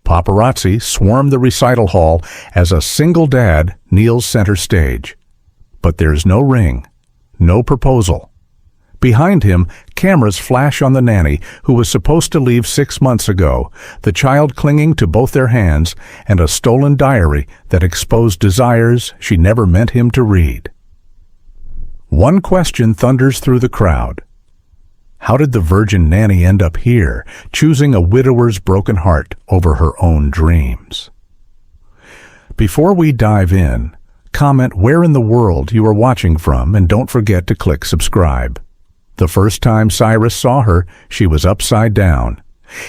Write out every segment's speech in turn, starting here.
Paparazzi swarm the recital hall as a single dad kneels center stage. But there's no ring, no proposal. Behind him, cameras flash on the nanny who was supposed to leave 6 months ago, the child clinging to both their hands, and a stolen diary that exposed desires she never meant him to read. One question thunders through the crowd. How did the virgin nanny end up here, choosing a widower's broken heart over her own dreams? Before we dive in, comment where in the world you are watching from and don't forget to click subscribe. The first time Cyrus saw her, she was upside down.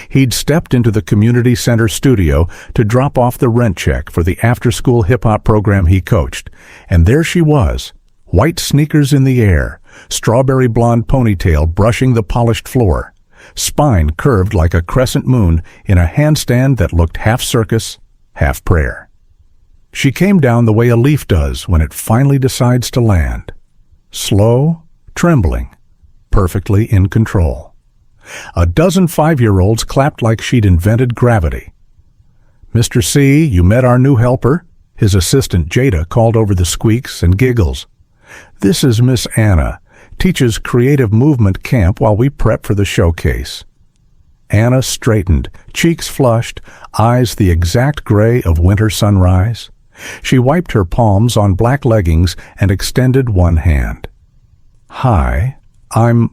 He'd stepped into the community center studio to drop off the rent check for the after-school hip-hop program he coached, and there she was, white sneakers in the air, strawberry blonde ponytail brushing the polished floor, spine curved like a crescent moon in a handstand that looked half circus, half prayer. She came down the way a leaf does when it finally decides to land. Slow, trembling, perfectly in control. A dozen 5-year-olds clapped like she'd invented gravity. "Mr. C, you met our new helper?" His assistant Jada called over the squeaks and giggles. "This is Miss Anna, teaches creative movement camp while we prep for the showcase." Anna straightened, cheeks flushed, eyes the exact gray of winter sunrise. She wiped her palms on black leggings and extended one hand. "Hi, I'm..."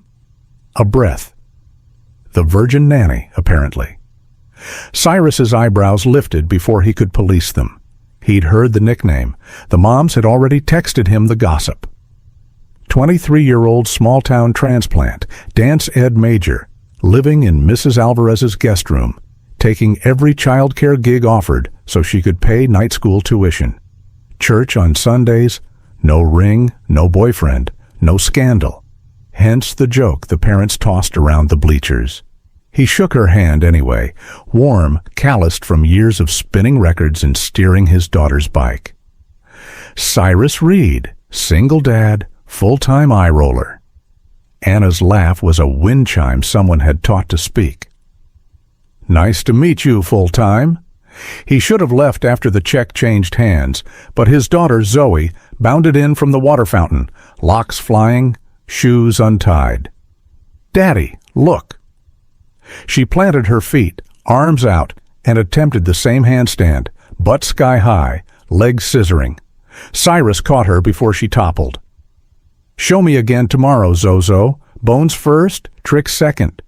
a breath. The virgin nanny, apparently. Cyrus's eyebrows lifted before he could police them. He'd heard the nickname. The moms had already texted him the gossip. 23-year-old small-town transplant, dance ed major, living in Mrs. Alvarez's guest room, taking every childcare gig offered so she could pay night school tuition. Church on Sundays, no ring, no boyfriend, no scandal. Hence the joke the parents tossed around the bleachers. He shook her hand anyway, warm, calloused from years of spinning records and steering his daughter's bike. Cyrus Reed, single dad, full-time eye roller. Anna's laugh was a wind chime someone had taught to speak. "Nice to meet you, full-time." He should have left after the check changed hands, but his daughter Zoe bounded in from the water fountain, locks flying, shoes untied. "Daddy, look." She planted her feet, arms out, and attempted the same handstand, butt sky high, legs scissoring. Cyrus caught her before she toppled. "Show me again tomorrow, Zozo. Bones first, tricks second."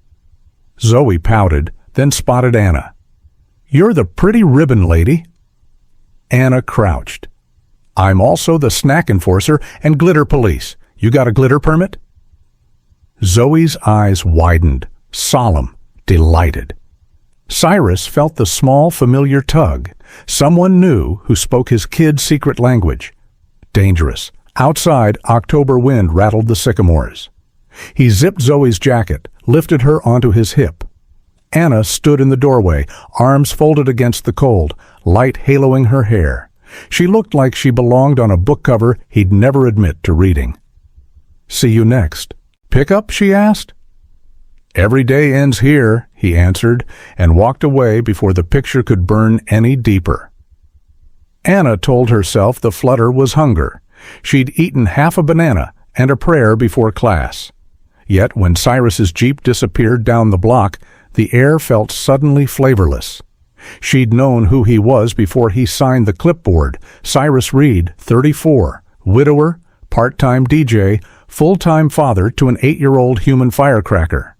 Zoe pouted, then spotted Anna. "You're the pretty ribbon lady." Anna crouched. "I'm also the snack enforcer and glitter police. You got a glitter permit?" Zoe's eyes widened, solemn, delighted. Cyrus felt the small, familiar tug. Someone new who spoke his kid's secret language. Dangerous. Outside, October wind rattled the sycamores. He zipped Zoe's jacket, lifted her onto his hip. Anna stood in the doorway, arms folded against the cold, light haloing her hair. She looked like she belonged on a book cover he'd never admit to reading. "See you next." "Pick up?" she asked. "Every day ends here," he answered, and walked away before the picture could burn any deeper. Anna told herself the flutter was hunger. She'd eaten half a banana and a prayer before class. Yet when Cyrus's Jeep disappeared down the block, the air felt suddenly flavorless. She'd known who he was before he signed the clipboard. Cyrus Reed, 34, widower, part-time DJ, full-time father to an 8-year-old human firecracker.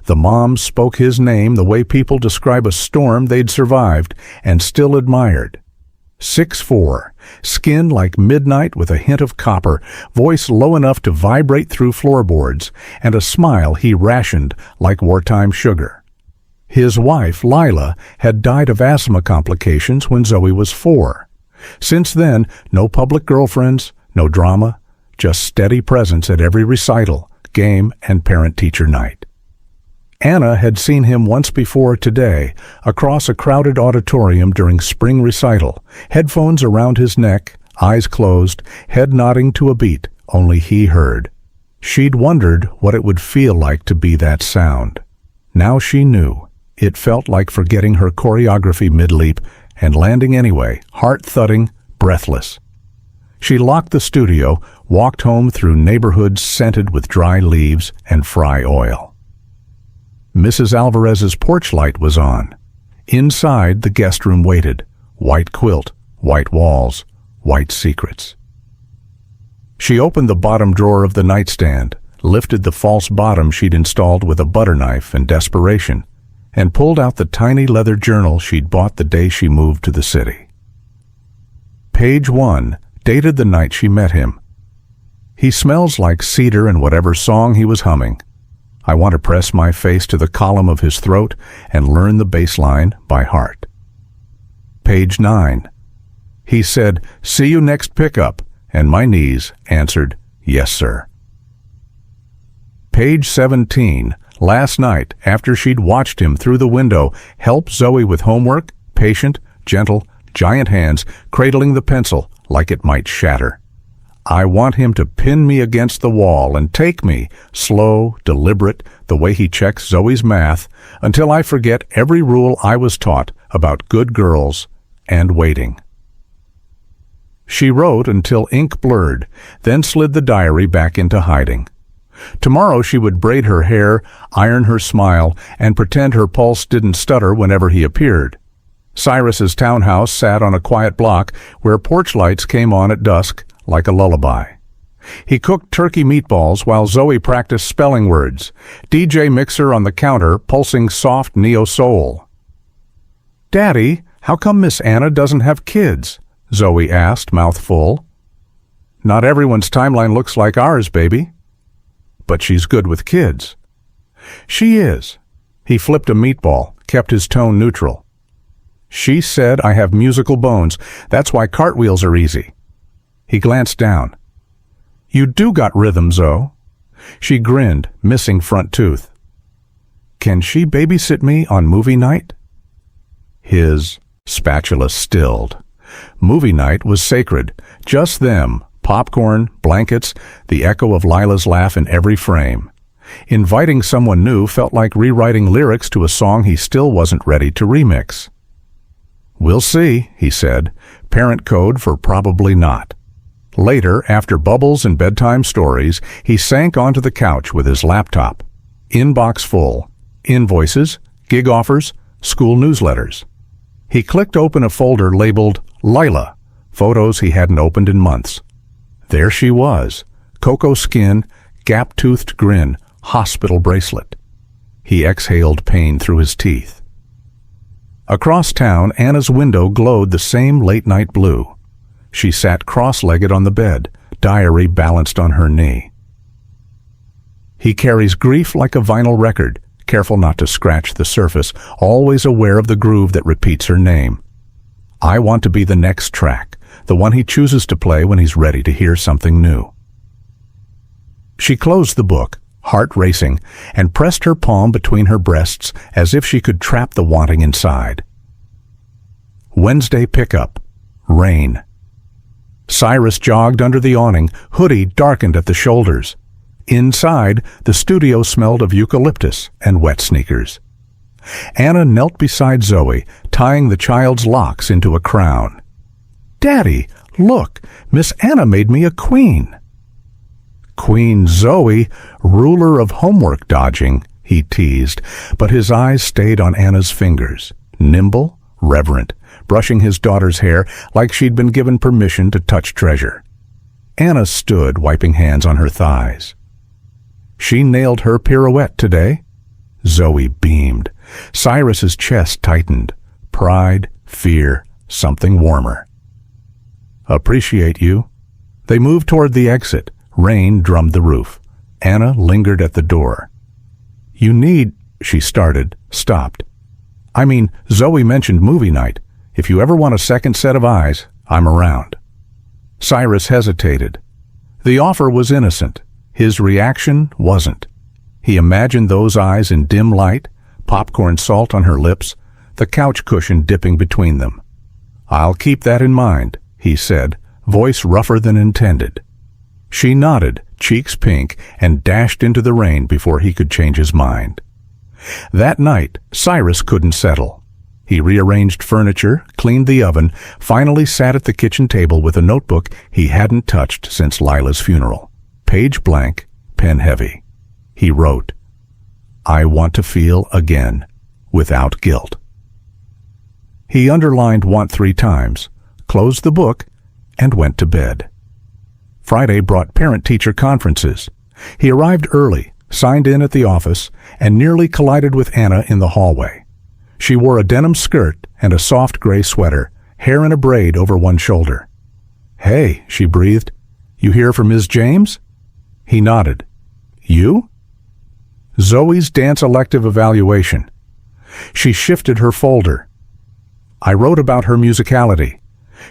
The moms spoke his name the way people describe a storm they'd survived and still admired. 6'4", skin like midnight with a hint of copper, voice low enough to vibrate through floorboards, and a smile he rationed like wartime sugar. His wife, Lila, had died of asthma complications when Zoe was 4. Since then, no public girlfriends, no drama, just steady presence at every recital, game, and parent-teacher night. Anna had seen him once before today, across a crowded auditorium during spring recital, headphones around his neck, eyes closed, head nodding to a beat only he heard. She'd wondered what it would feel like to be that sound. Now she knew. It felt like forgetting her choreography mid-leap and landing anyway, heart-thudding, breathless. She locked the studio, walked home through neighborhoods scented with dry leaves and fry oil. Mrs. Alvarez's porch light was on. Inside, the guest room waited. White quilt, white walls, white secrets. She opened the bottom drawer of the nightstand, lifted the false bottom she'd installed with a butter knife in desperation, and pulled out the tiny leather journal she'd bought the day she moved to the city. Page 1 dated the night she met him. He smells like cedar and whatever song he was humming. I want to press my face to the column of his throat and learn the bass line by heart. Page 9. He said, "See you next pickup," and my knees answered, "Yes, sir." Page 17. Last night, after she'd watched him through the window help Zoe with homework, patient, gentle, giant hands cradling the pencil like it might shatter. I want him to pin me against the wall and take me, slow, deliberate, the way he checks Zoe's math, until I forget every rule I was taught about good girls and waiting. She wrote until ink blurred, then slid the diary back into hiding. Tomorrow she would braid her hair, iron her smile, and pretend her pulse didn't stutter whenever he appeared. Cyrus's townhouse sat on a quiet block where porch lights came on at dusk like a lullaby. He cooked turkey meatballs while Zoe practiced spelling words, DJ mixer on the counter pulsing soft neo-soul. "Daddy, how come Miss Anna doesn't have kids?" Zoe asked, mouth full. "Not everyone's timeline looks like ours, baby." "But she's good with kids." "She is." He flipped a meatball, kept his tone neutral. "She said I have musical bones. That's why cartwheels are easy." He glanced down. "You do got rhythm, Zoe." She grinned, missing front tooth. "Can she babysit me on movie night?" His spatula stilled. Movie night was sacred. Just them. Popcorn, blankets, the echo of Lila's laugh in every frame. Inviting someone new felt like rewriting lyrics to a song he still wasn't ready to remix. "We'll see," he said, parent code for probably not. Later, after bubbles and bedtime stories, he sank onto the couch with his laptop. Inbox full. Invoices, gig offers, school newsletters. He clicked open a folder labeled Lila, photos he hadn't opened in months. There she was, cocoa skin, gap-toothed grin, hospital bracelet. He exhaled pain through his teeth. Across town, Anna's window glowed the same late-night blue. She sat cross-legged on the bed, diary balanced on her knee. He carries grief like a vinyl record, careful not to scratch the surface, always aware of the groove that repeats her name. I want to be the next track, the one he chooses to play when he's ready to hear something new. She closed the book, heart racing, and pressed her palm between her breasts as if she could trap the wanting inside. Wednesday pickup. Rain. Cyrus jogged under the awning, hoodie darkened at the shoulders. Inside, the studio smelled of eucalyptus and wet sneakers. Anna knelt beside Zoe, tying the child's locks into a crown. "Daddy, look, Miss Anna made me a queen." "Queen Zoe, ruler of homework dodging," he teased, but his eyes stayed on Anna's fingers, nimble, reverent, brushing his daughter's hair like she'd been given permission to touch treasure. Anna stood, wiping hands on her thighs. "She nailed her pirouette today." Zoe beamed. Cyrus's chest tightened. Pride, fear, something warmer. "Appreciate you." They moved toward the exit. Rain drummed the roof. Anna lingered at the door. "You need," she started, stopped. "I mean, Zoe mentioned movie night. If you ever want a second set of eyes, I'm around." Cyrus hesitated. The offer was innocent. His reaction wasn't. He imagined those eyes in dim light, popcorn salt on her lips, the couch cushion dipping between them. "I'll keep that in mind," he said, voice rougher than intended. She nodded, cheeks pink, and dashed into the rain before he could change his mind. That night, Cyrus couldn't settle. He rearranged furniture, cleaned the oven, finally sat at the kitchen table with a notebook he hadn't touched since Lila's funeral. Page blank, pen heavy. He wrote, "I want to feel again, without guilt." He underlined "want" 3 times, closed the book, and went to bed. Friday brought parent-teacher conferences. He arrived early, signed in at the office, and nearly collided with Anna in the hallway. She wore a denim skirt and a soft gray sweater, hair in a braid over one shoulder. "Hey," she breathed. "You here for Ms. James?" He nodded. "You?" "Zoe's dance elective evaluation." She shifted her folder. "I wrote about her musicality.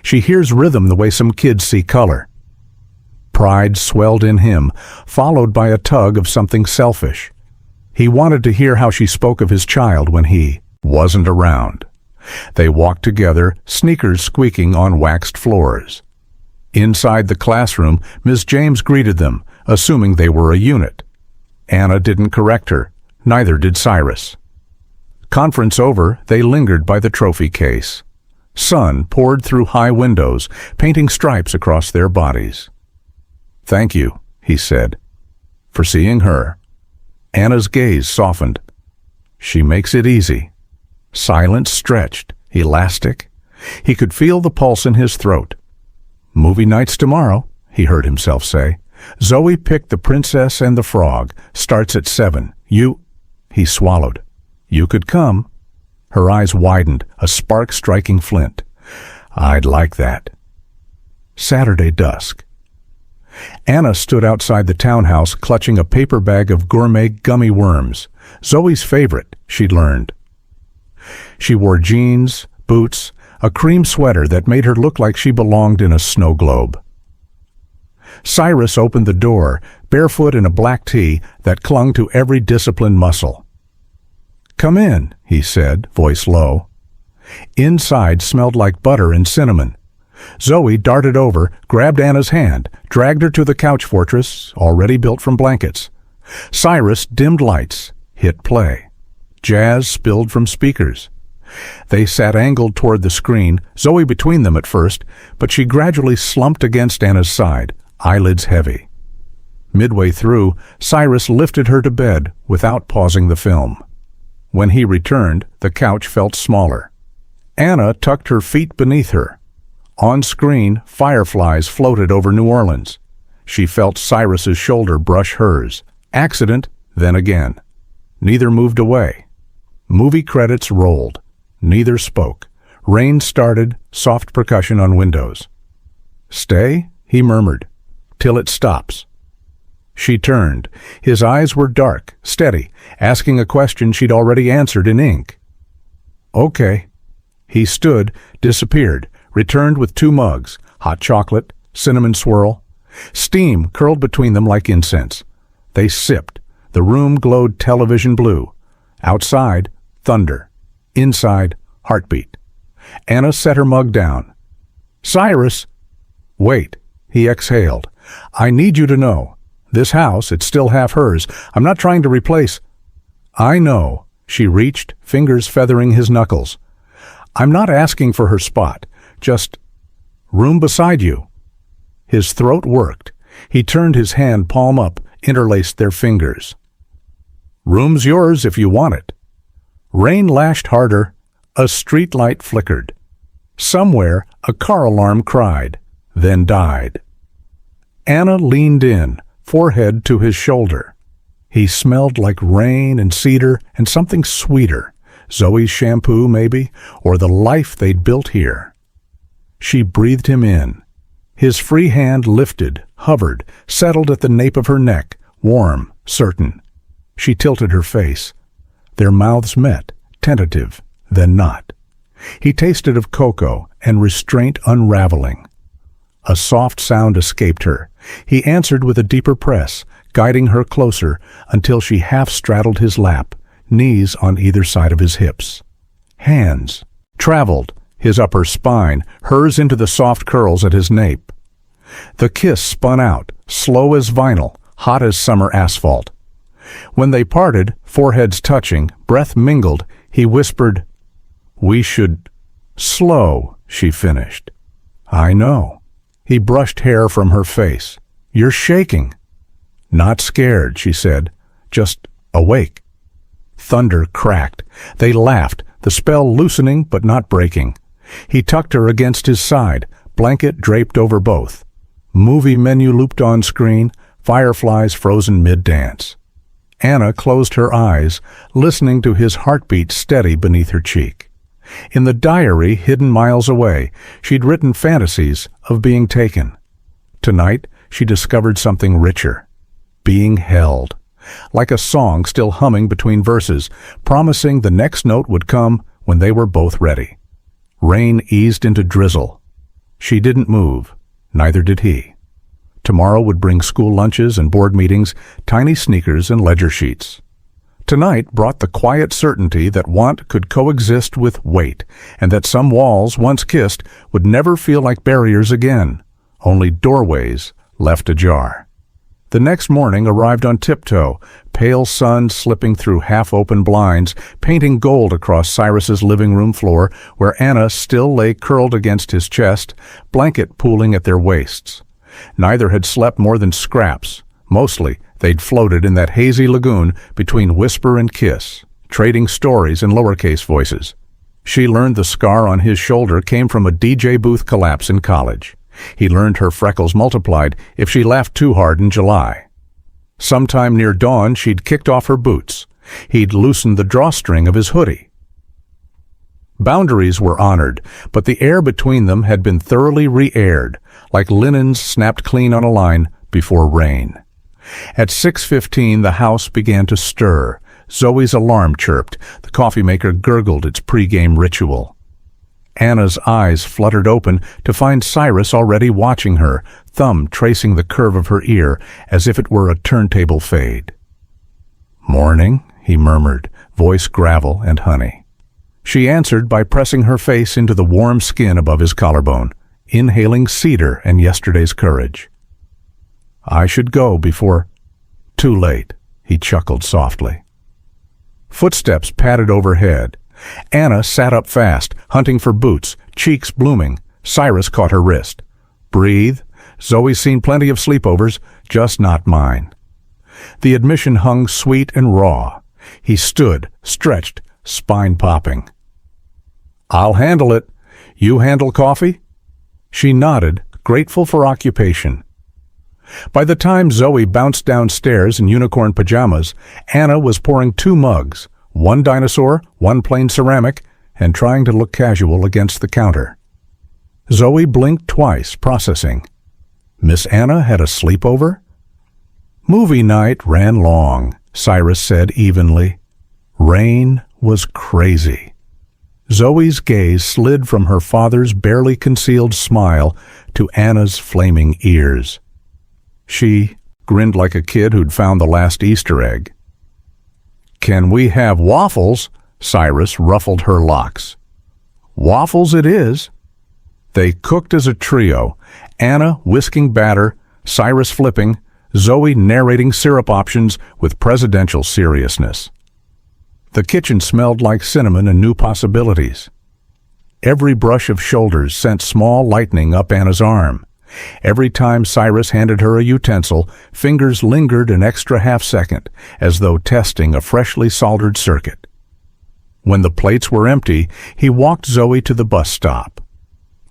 She hears rhythm the way some kids see color." Pride swelled in him, followed by a tug of something selfish. He wanted to hear how she spoke of his child when he wasn't around. They walked together, sneakers squeaking on waxed floors. Inside the classroom, Ms. James greeted them, assuming they were a unit. Anna didn't correct her, neither did Cyrus. Conference over, they lingered by the trophy case. Sun poured through high windows, painting stripes across their bodies. "Thank you," he said, "for seeing her." Anna's gaze softened. "She makes it easy." Silence stretched, elastic. He could feel the pulse in his throat. "Movie nights tomorrow," he heard himself say. "Zoe picked The Princess and the Frog. Starts at 7. You—" He swallowed. "You could come." Her eyes widened, a spark striking flint. "I'd like that." Saturday dusk. Anna stood outside the townhouse clutching a paper bag of gourmet gummy worms, Zoe's favorite, she'd learned. She wore jeans, boots, a cream sweater that made her look like she belonged in a snow globe. Cyrus opened the door, barefoot in a black tee that clung to every disciplined muscle. "Come in," he said, voice low. Inside smelled like butter and cinnamon. Zoe darted over, grabbed Anna's hand, dragged her to the couch fortress, already built from blankets. Cyrus dimmed lights, hit play. Jazz spilled from speakers. They sat angled toward the screen, Zoe between them at first, but she gradually slumped against Anna's side, eyelids heavy. Midway through, Cyrus lifted her to bed without pausing the film. When he returned, the couch felt smaller. Anna tucked her feet beneath her. On screen, fireflies floated over New Orleans. She felt Cyrus's shoulder brush hers. Accident, then again. Neither moved away. Movie credits rolled. Neither spoke. Rain started, soft percussion on windows. "Stay," he murmured, "till it stops." She turned. His eyes were dark, steady, asking a question she'd already answered in ink. "Okay." He stood, disappeared, returned with 2 mugs, hot chocolate, cinnamon swirl. Steam curled between them like incense. They sipped. The room glowed television blue. Outside, thunder. Inside, heartbeat. Anna set her mug down. "Cyrus!" "Wait," he exhaled. "I need you to know. This house, it's still half hers. I'm not trying to replace—" "I know." She reached, fingers feathering his knuckles. "I'm not asking for her spot. Just room beside you." His throat worked. He turned his hand palm up, interlaced their fingers. "Room's yours if you want it." Rain lashed harder. A street light flickered. Somewhere, a car alarm cried, then died. Anna leaned in, forehead to his shoulder. He smelled like rain and cedar and something sweeter. Zoe's shampoo, maybe, or the life they'd built here. She breathed him in. His free hand lifted, hovered, settled at the nape of her neck, warm, certain. She tilted her face. Their mouths met, tentative, then not. He tasted of cocoa and restraint unraveling. A soft sound escaped her. He answered with a deeper press, guiding her closer until she half-straddled his lap, knees on either side of his hips. Hands traveled, his upper spine, hers into the soft curls at his nape. The kiss spun out, slow as vinyl, hot as summer asphalt. When they parted, foreheads touching, breath mingled, he whispered, "We should slow," she finished. "I know." He brushed hair from her face. "You're shaking." "Not scared," she said, "just awake." Thunder cracked. They laughed, the spell loosening but not breaking. He tucked her against his side, blanket draped over both. Movie menu looped on screen, fireflies frozen mid-dance. Anna closed her eyes, listening to his heartbeat steady beneath her cheek. In the diary hidden miles away, she'd written fantasies of being taken. Tonight, she discovered something richer. Being held. Like a song still humming between verses, promising the next note would come when they were both ready. Rain eased into drizzle. She didn't move, neither did he. Tomorrow would bring school lunches and board meetings, tiny sneakers and ledger sheets. Tonight brought the quiet certainty that want could coexist with wait, and that some walls, once kissed, would never feel like barriers again, only doorways left ajar. The next morning arrived on tiptoe, pale sun slipping through half-open blinds, painting gold across Cyrus's living room floor, where Anna still lay curled against his chest, blanket pooling at their waists. Neither had slept more than scraps. Mostly, they'd floated in that hazy lagoon between whisper and kiss, trading stories in lowercase voices. She learned the scar on his shoulder came from a DJ booth collapse in college. He learned her freckles multiplied if she laughed too hard in July. Sometime near dawn, she'd kicked off her boots. He'd loosened the drawstring of his hoodie. Boundaries were honored, but the air between them had been thoroughly re-aired, like linens snapped clean on a line before rain. At 6:15, the house began to stir. Zoe's alarm chirped. The coffee maker gurgled its pre-game ritual. Anna's eyes fluttered open to find Cyrus already watching her, thumb tracing the curve of her ear as if it were a turntable fade. "Morning," he murmured, voice gravel and honey. She answered by pressing her face into the warm skin above his collarbone, inhaling cedar and yesterday's courage. "I should go before—" "Too late," he chuckled softly. Footsteps padded overhead. Anna sat up fast, hunting for boots, cheeks blooming. Cyrus caught her wrist. "Breathe. Zoe's seen plenty of sleepovers, just not mine." The admission hung sweet and raw. He stood, stretched, spine popping. "I'll handle it. You handle coffee?" She nodded, grateful for occupation. By the time Zoe bounced downstairs in unicorn pajamas, Anna was pouring 2 mugs, one dinosaur, one plain ceramic, and trying to look casual against the counter. Zoe blinked twice, processing. Miss Anna had a sleepover? Movie night ran long, Cyrus said evenly. Rain was crazy. Zoe's gaze slid from her father's barely concealed smile to Anna's flaming ears. She grinned like a kid who'd found the last Easter egg. "Can we have waffles?" Cyrus ruffled her locks. "Waffles it is." They cooked as a trio, Anna whisking batter, Cyrus flipping, Zoe narrating syrup options with presidential seriousness. The kitchen smelled like cinnamon and new possibilities. Every brush of shoulders sent small lightning up Anna's arm. Every time Cyrus handed her a utensil, fingers lingered an extra half-second, as though testing a freshly soldered circuit. When the plates were empty, he walked Zoe to the bus stop.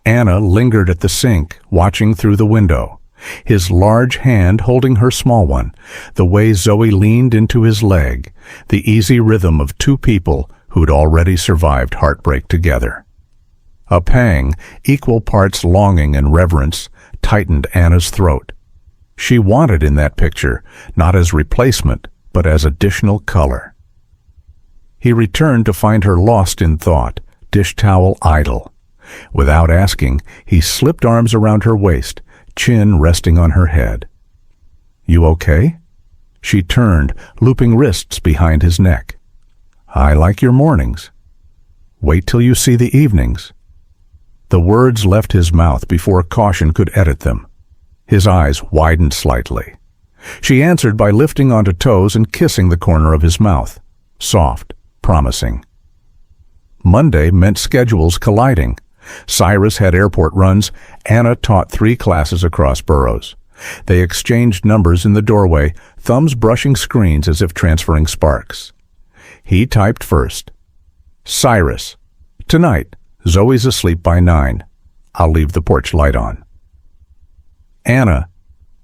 Anna lingered at the sink, watching through the window, his large hand holding her small one, the way Zoe leaned into his leg, the easy rhythm of 2 people who'd already survived heartbreak together. A pang, equal parts longing and reverence, tightened Anna's throat. She wanted in that picture, not as replacement, but as additional color. He returned to find her lost in thought, dish towel idle. Without asking, he slipped arms around her waist, chin resting on her head. "You okay?" She turned, looping wrists behind his neck. "I like your mornings." "Wait till you see the evenings." The words left his mouth before caution could edit them. His eyes widened slightly. She answered by lifting onto toes and kissing the corner of his mouth. Soft, promising. Monday meant schedules colliding. Cyrus had airport runs. Anna taught 3 classes across boroughs. They exchanged numbers in the doorway, thumbs brushing screens as if transferring sparks. He typed first. Cyrus. Tonight. Zoe's asleep by 9. I'll leave the porch light on. Anna.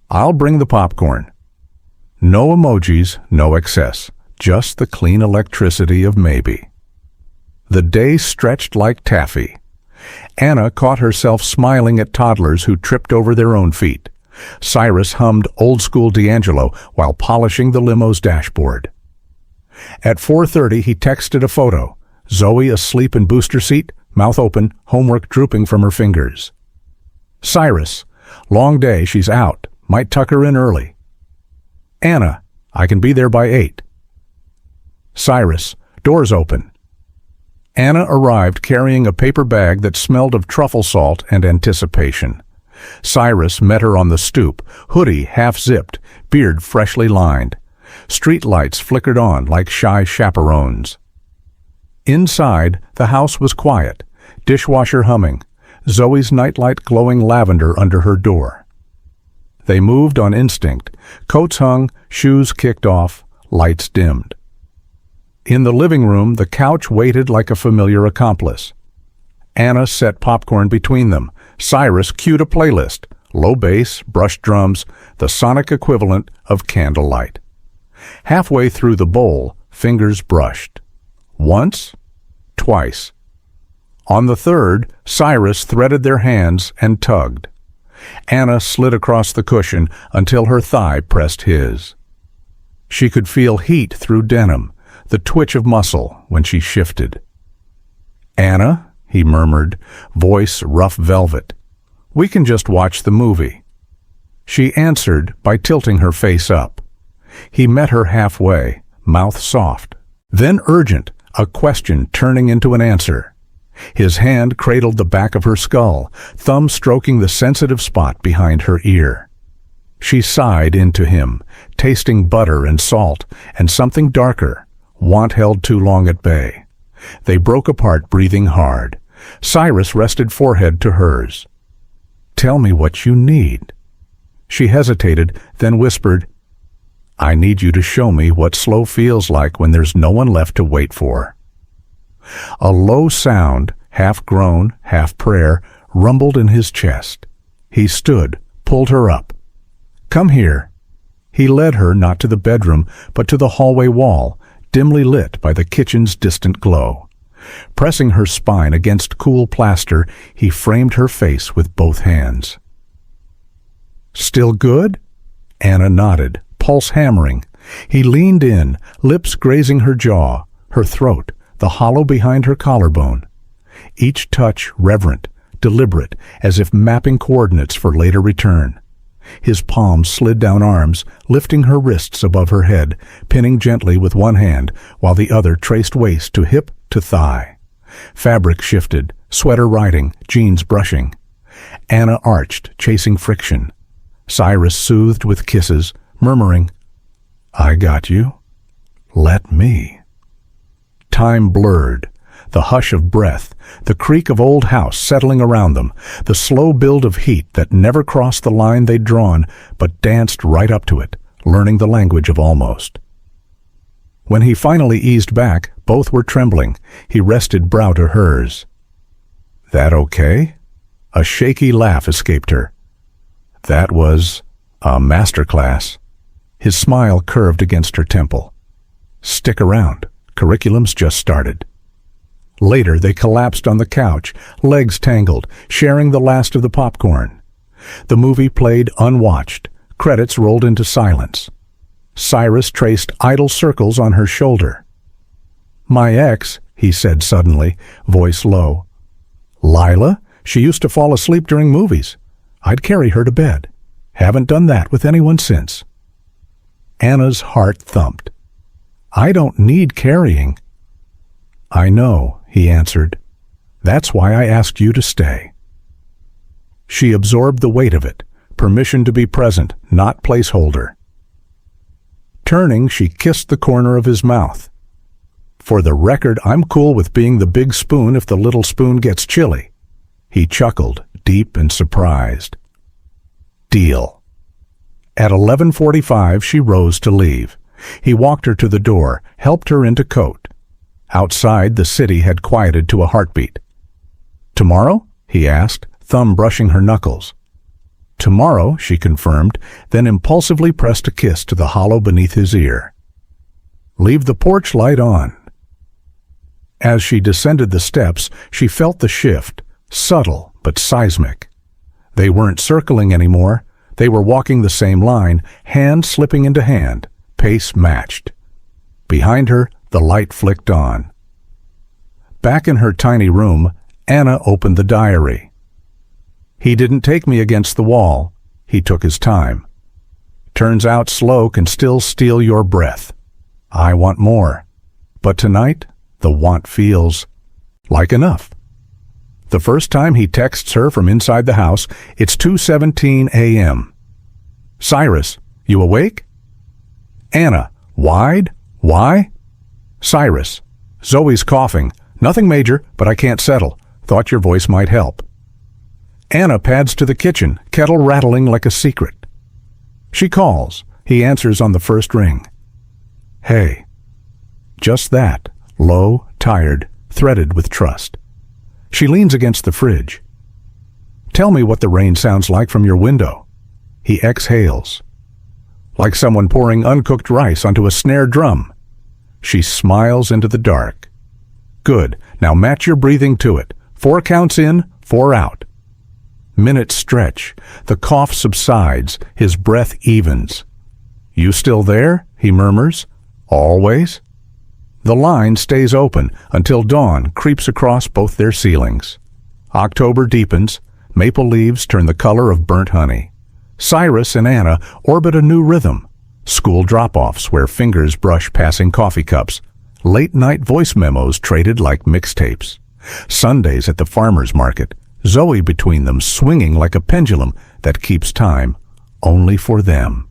I'll bring the popcorn. No emojis, no excess. Just the clean electricity of maybe. The day stretched like taffy. Anna caught herself smiling at toddlers who tripped over their own feet. Cyrus hummed old-school D'Angelo while polishing the limo's dashboard. At 4:30, he texted a photo. Zoe asleep in booster seat, mouth open, homework drooping from her fingers. Cyrus, long day, she's out. Might tuck her in early. Anna, I can be there by 8. Cyrus, doors open. Anna arrived carrying a paper bag that smelled of truffle salt and anticipation. Cyrus met her on the stoop, hoodie half-zipped, beard freshly lined. Street lights flickered on like shy chaperones. Inside, the house was quiet, dishwasher humming, Zoe's nightlight glowing lavender under her door. They moved on instinct, coats hung, shoes kicked off, lights dimmed. In the living room, the couch waited like a familiar accomplice. Anna set popcorn between them. Cyrus cued a playlist, low bass, brushed drums, the sonic equivalent of candlelight. Halfway through the bowl, fingers brushed. Once, twice. On the third, Cyrus threaded their hands and tugged. Anna slid across the cushion until her thigh pressed his. She could feel heat through denim, the twitch of muscle when she shifted. Anna, he murmured, voice rough velvet. We can just watch the movie. She answered by tilting her face up. He met her halfway, mouth soft. Then urgent, a question turning into an answer. His hand cradled the back of her skull, thumb stroking the sensitive spot behind her ear. She sighed into him, tasting butter and salt and something darker, want held too long at bay. They broke apart, breathing hard. Cyrus rested forehead to hers. Tell me what you need. She hesitated, then whispered, I need you to show me what slow feels like when there's no one left to wait for. A low sound, half groan, half prayer, rumbled in his chest. He stood, pulled her up. Come here. He led her not to the bedroom, but to the hallway wall, dimly lit by the kitchen's distant glow. Pressing her spine against cool plaster, he framed her face with both hands. Still good? Anna nodded, pulse hammering. He leaned in, lips grazing her jaw, her throat, the hollow behind her collarbone. Each touch reverent, deliberate, as if mapping coordinates for later return. His palms slid down arms, lifting her wrists above her head, pinning gently with one hand, while the other traced waist to hip to thigh. Fabric shifted, sweater riding, jeans brushing. Anna arched, chasing friction. Cyrus soothed with kisses, murmuring, I got you. Let me. Time blurred. The hush of breath, the creak of old house settling around them, the slow build of heat that never crossed the line they'd drawn, but danced right up to it, learning the language of almost. When he finally eased back, both were trembling. He rested brow to hers. That okay? A shaky laugh escaped her. That was a masterclass. His smile curved against her temple. Stick around. Curriculum's just started. Later, they collapsed on the couch, legs tangled, sharing the last of the popcorn. The movie played unwatched. Credits rolled into silence. Cyrus traced idle circles on her shoulder. My ex, he said suddenly, voice low. Lila? She used to fall asleep during movies. I'd carry her to bed. Haven't done that with anyone since. Anna's heart thumped. I don't need carrying. I know, he answered. That's why I asked you to stay. She absorbed the weight of it, permission to be present, not placeholder. Turning, she kissed the corner of his mouth. For the record, I'm cool with being the big spoon if the little spoon gets chilly. He chuckled, deep and surprised. Deal. At 11:45, she rose to leave. He walked her to the door, helped her into coat. Outside, the city had quieted to a heartbeat. Tomorrow? He asked, thumb brushing her knuckles. Tomorrow, she confirmed, then impulsively pressed a kiss to the hollow beneath his ear. Leave the porch light on. As she descended the steps, she felt the shift, subtle but seismic. They weren't circling anymore. They were walking the same line, hand slipping into hand, pace matched. Behind her, the light flicked on. Back in her tiny room, Anna opened the diary. He didn't take me against the wall. He took his time. Turns out slow can still steal your breath. I want more. But tonight, the want feels like enough. The first time he texts her from inside the house, it's 2:17 a.m. Cyrus, you awake? Anna, wide? Why? Cyrus, Zoe's coughing. Nothing major, but I can't settle. Thought your voice might help. Anna pads to the kitchen, kettle rattling like a secret. She calls. He answers on the first ring. Hey. Just that, low, tired, threaded with trust. She leans against the fridge. Tell me what the rain sounds like from your window. He exhales. Like someone pouring uncooked rice onto a snare drum. She smiles into the dark. Good, now match your breathing to it. 4 counts in, 4 out. Minutes stretch. The cough subsides. His breath evens. You still there? He murmurs. Always? The line stays open until dawn creeps across both their ceilings. October deepens. Maple leaves turn the color of burnt honey. Cyrus and Anna orbit a new rhythm. School drop-offs where fingers brush passing coffee cups. Late-night voice memos traded like mixtapes. Sundays at the farmer's market. Zoe between them swinging like a pendulum that keeps time only for them.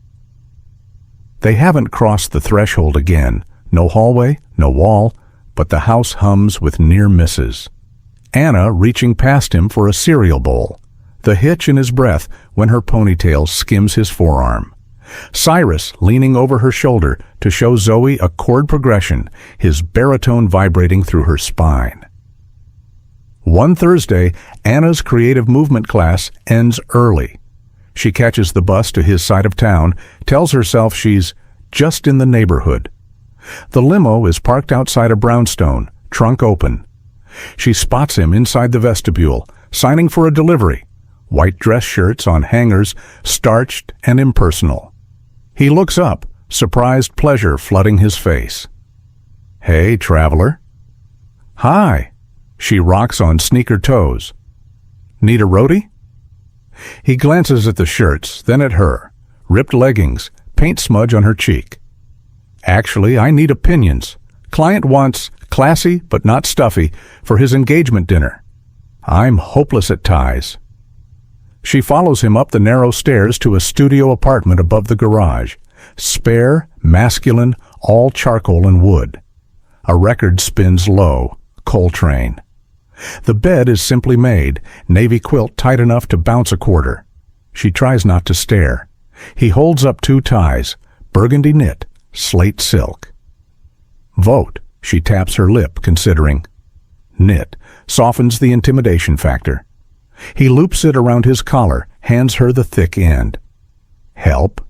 They haven't crossed the threshold again. No hallway, no wall, but the house hums with near misses. Anna reaching past him for a cereal bowl. The hitch in his breath when her ponytail skims his forearm. Cyrus leaning over her shoulder to show Zoe a chord progression, his baritone vibrating through her spine. One Thursday, Anna's creative movement class ends early. She catches the bus to his side of town, tells herself she's just in the neighborhood. The limo is parked outside a brownstone, trunk open. She spots him inside the vestibule, signing for a delivery. White dress shirts on hangers, starched and impersonal. He looks up, surprised pleasure flooding his face. Hey, traveler. Hi. She rocks on sneaker toes. Need a roadie? He glances at the shirts, then at her. Ripped leggings, paint smudge on her cheek. Actually, I need opinions. Client wants classy but not stuffy for his engagement dinner. I'm hopeless at ties. She follows him up the narrow stairs to a studio apartment above the garage. Spare, masculine, all charcoal and wood. A record spins low, Coltrane. The bed is simply made, navy quilt tight enough to bounce a quarter. She tries not to stare. He holds up 2 ties, burgundy knit, slate silk. Vote, she taps her lip, considering. Knit, softens the intimidation factor. He loops it around his collar, hands her the thick end. Help?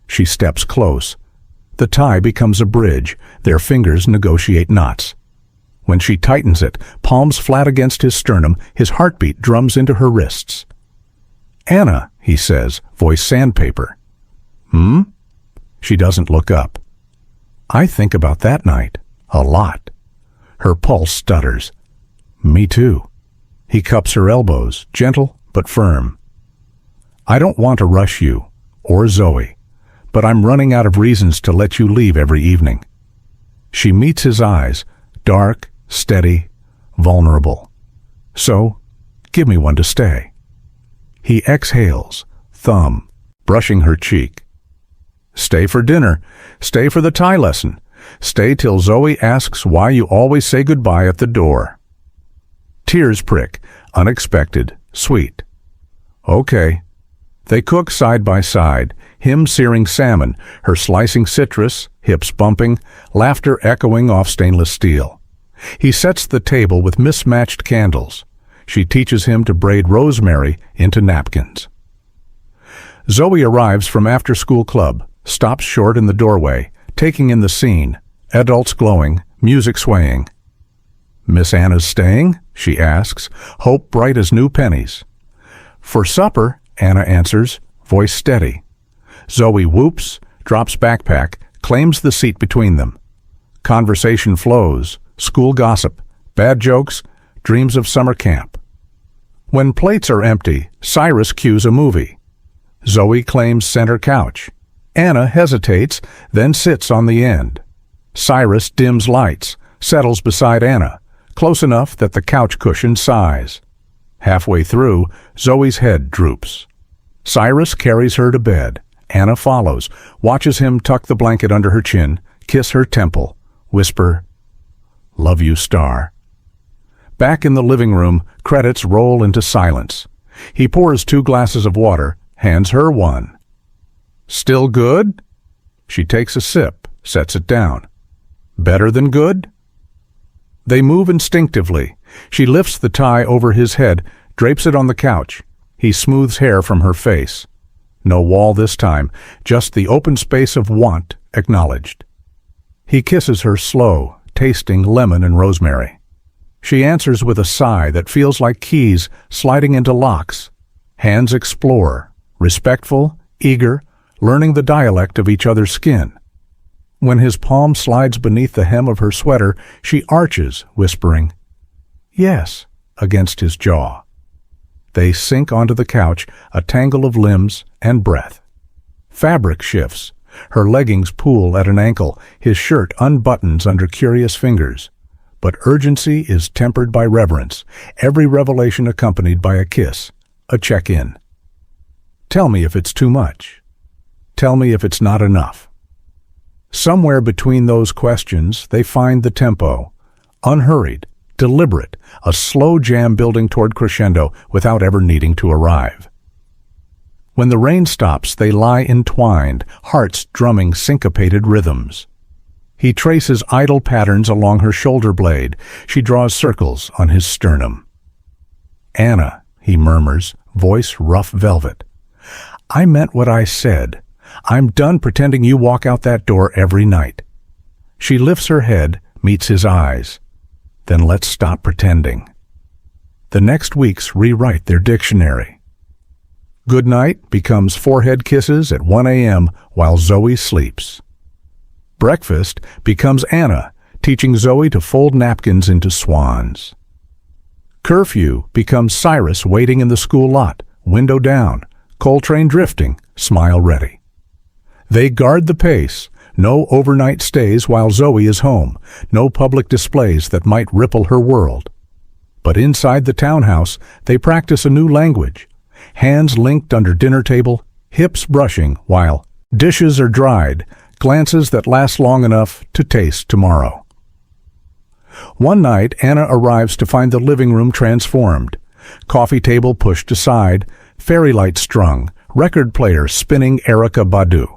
She steps close. The tie becomes a bridge. Their fingers negotiate knots. When she tightens it, palms flat against his sternum, his heartbeat drums into her wrists. Anna, he says, voice sandpaper. Hmm? She doesn't look up. I think about that night. A lot. Her pulse stutters. Me too. He cups her elbows, gentle but firm. I don't want to rush you, or Zoe, but I'm running out of reasons to let you leave every evening. She meets his eyes, dark, steady, vulnerable. So, give me one to stay. He exhales, thumb, brushing her cheek. Stay for dinner. Stay for the Thai lesson. Stay till Zoe asks why you always say goodbye at the door. Tears prick, unexpected, sweet. Okay. They cook side by side, him searing salmon, her slicing citrus, hips bumping, laughter echoing off stainless steel. He sets the table with mismatched candles. She teaches him to braid rosemary into napkins. Zoe arrives from after-school club, stops short in the doorway, taking in the scene, adults glowing, music swaying. "Miss Anna's staying?" she asks, hope bright as new pennies. "For supper," Anna answers, voice steady. Zoe whoops, drops backpack, claims the seat between them. Conversation flows, school gossip, bad jokes, dreams of summer camp. When plates are empty, Cyrus cues a movie. Zoe claims center couch. Anna hesitates, then sits on the end. Cyrus dims lights, settles beside Anna, close enough that the couch cushion sighs. Halfway through, Zoe's head droops. Cyrus carries her to bed. Anna follows, watches him tuck the blanket under her chin, kiss her temple, whisper, "Love you, star." Back in the living room, credits roll into silence. He pours 2 glasses of water, hands her one. "Still good?" She takes a sip, sets it down. "Better than good?" They move instinctively. She lifts the tie over his head, drapes it on the couch. He smooths hair from her face. No wall this time, just the open space of want acknowledged. He kisses her slow, tasting lemon and rosemary. She answers with a sigh that feels like keys sliding into locks. Hands explore, respectful, eager, learning the dialect of each other's skin. When his palm slides beneath the hem of her sweater, she arches, whispering, "Yes," against his jaw. They sink onto the couch, a tangle of limbs and breath. Fabric shifts. Her leggings pool at an ankle, his shirt unbuttons under curious fingers. But urgency is tempered by reverence, every revelation accompanied by a kiss, a check-in. "Tell me if it's too much. Tell me if it's not enough." Somewhere between those questions, they find the tempo. Unhurried, deliberate, a slow jam building toward crescendo without ever needing to arrive. When the rain stops, they lie entwined, hearts drumming syncopated rhythms. He traces idle patterns along her shoulder blade. She draws circles on his sternum. "Anna," he murmurs, voice rough velvet. "I meant what I said. I'm done pretending you walk out that door every night." She lifts her head, meets his eyes. "Then let's stop pretending." The next weeks rewrite their dictionary. Good night becomes forehead kisses at 1 a.m. while Zoe sleeps. Breakfast becomes Anna, teaching Zoe to fold napkins into swans. Curfew becomes Cyrus waiting in the school lot, window down, Coltrane drifting, smile ready. They guard the pace, no overnight stays while Zoe is home, no public displays that might ripple her world. But inside the townhouse, they practice a new language, hands linked under dinner table, hips brushing while dishes are dried, glances that last long enough to taste tomorrow. One night, Anna arrives to find the living room transformed. Coffee table pushed aside, fairy lights strung, record player spinning Erykah Badu.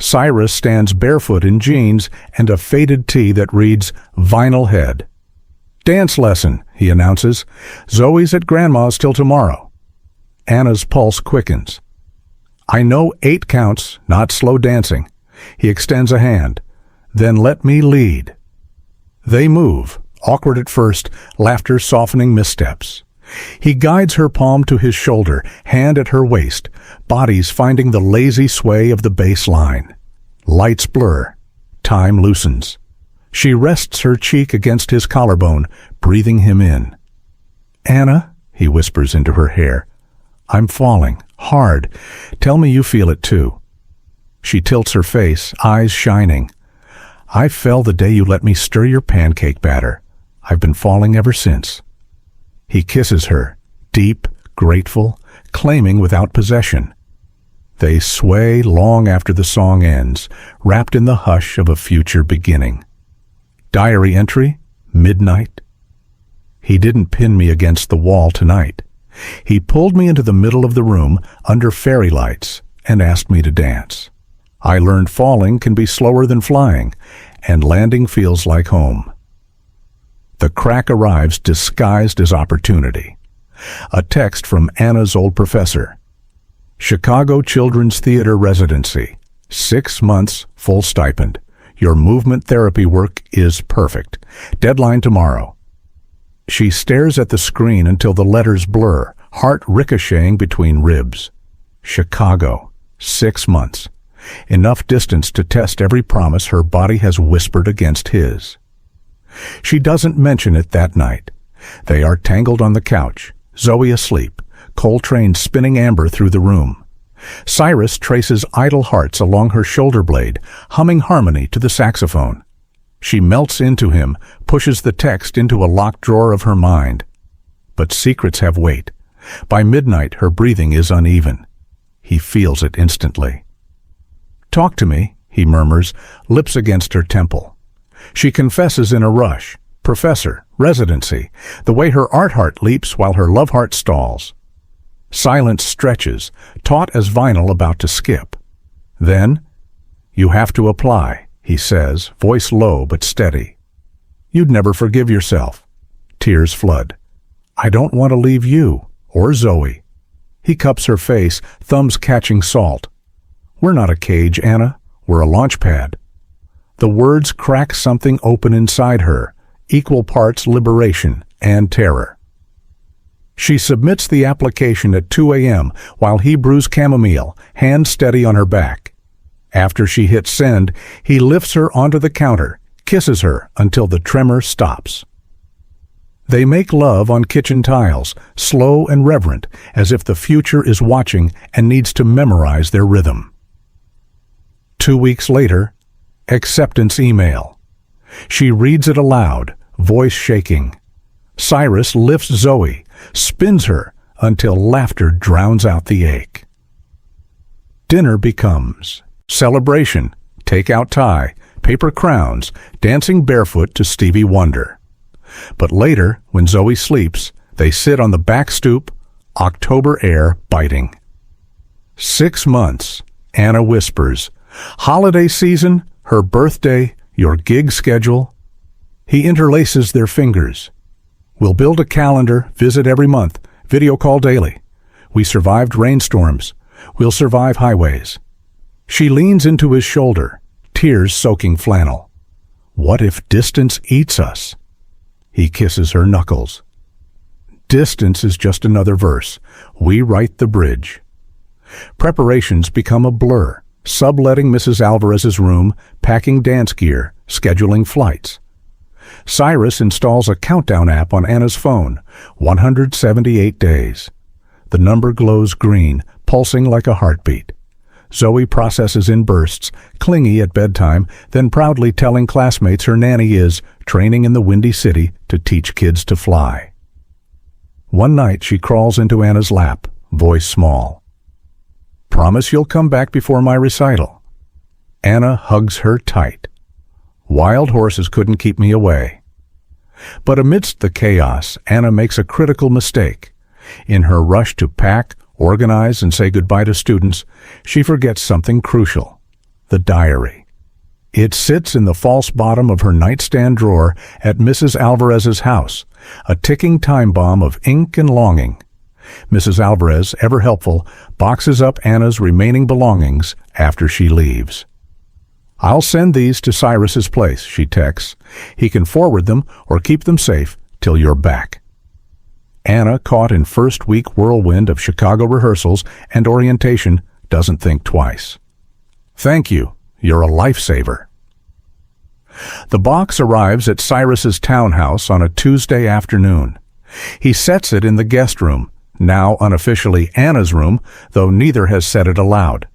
Cyrus stands barefoot in jeans and a faded tee that reads, "Vinyl Head." "Dance lesson," he announces. "Zoe's at Grandma's till tomorrow." Anna's pulse quickens. "I know 8 counts, not slow dancing." He extends a hand. "Then let me lead." They move, awkward at first, laughter softening missteps. He guides her palm to his shoulder, hand at her waist, bodies finding the lazy sway of the bass line. Lights blur. Time loosens. She rests her cheek against his collarbone, breathing him in. "Anna," he whispers into her hair, "I'm falling, hard. Tell me you feel it too." She tilts her face, eyes shining. "I fell the day you let me stir your pancake batter. I've been falling ever since." He kisses her, deep, grateful, claiming without possession. They sway long after the song ends, wrapped in the hush of a future beginning. Diary entry, midnight. He didn't pin me against the wall tonight. He pulled me into the middle of the room under fairy lights and asked me to dance. I learned falling can be slower than flying, and landing feels like home. The crack arrives disguised as opportunity. A text from Anna's old professor. Chicago Children's Theater residency. 6 months, full stipend. Your movement therapy work is perfect. Deadline tomorrow. She stares at the screen until the letters blur, heart ricocheting between ribs. Chicago. 6 months. Enough distance to test every promise her body has whispered against his. She doesn't mention it that night. They are tangled on the couch, Zoe asleep, Coltrane spinning amber through the room. Cyrus traces idle hearts along her shoulder blade, humming harmony to the saxophone. She melts into him, pushes the text into a locked drawer of her mind. But secrets have weight. By midnight, her breathing is uneven. He feels it instantly. "Talk to me," he murmurs, lips against her temple. She confesses in a rush. Professor, residency, the way her art heart leaps while her love heart stalls. Silence stretches, taut as vinyl about to skip. Then, "You have to apply," he says, voice low but steady. "You'd never forgive yourself." Tears flood. "I don't want to leave you, or Zoe." He cups her face, thumbs catching salt. "We're not a cage, Anna. We're a launch pad." The words crack something open inside her, equal parts liberation and terror. She submits the application at 2 a.m. while he brews chamomile, hand steady on her back. After she hits send, he lifts her onto the counter, kisses her until the tremor stops. They make love on kitchen tiles, slow and reverent, as if the future is watching and needs to memorize their rhythm. 2 weeks later, acceptance email. She reads it aloud, voice shaking. Cyrus lifts Zoe, spins her until laughter drowns out the ache. Dinner becomes celebration, take-out tie, paper crowns, dancing barefoot to Stevie Wonder. But later, when Zoe sleeps, they sit on the back stoop, October air biting. 6 months, Anna whispers. Holiday season, her birthday, your gig schedule. He interlaces their fingers. We'll build a calendar, visit every month, video call daily. We survived rainstorms. We'll survive highways. She leans into his shoulder, tears soaking flannel. What if distance eats us? He kisses her knuckles. Distance is just another verse. We write the bridge. Preparations become a blur. Subletting Mrs. Alvarez's room, packing dance gear, scheduling flights. Cyrus installs a countdown app on Anna's phone, 178 days. The number glows green, pulsing like a heartbeat. Zoe processes in bursts, clingy at bedtime, then proudly telling classmates her nanny is training in the Windy City to teach kids to fly. One night she crawls into Anna's lap, voice small. "Promise you'll come back before my recital." Anna hugs her tight. "Wild horses couldn't keep me away." But amidst the chaos, Anna makes a critical mistake. In her rush to pack, organize, and say goodbye to students, she forgets something crucial: the diary. It sits in the false bottom of her nightstand drawer at Mrs. Alvarez's house, a ticking time bomb of ink and longing. Mrs. Alvarez, ever helpful, boxes up Anna's remaining belongings after she leaves. "I'll send these to Cyrus's place," she texts. "He can forward them or keep them safe till you're back." Anna, caught in first-week whirlwind of Chicago rehearsals and orientation, doesn't think twice. "Thank you. You're a lifesaver." The box arrives at Cyrus's townhouse on a Tuesday afternoon. He sets it in the guest room, now unofficially Anna's room, though neither has said it aloud.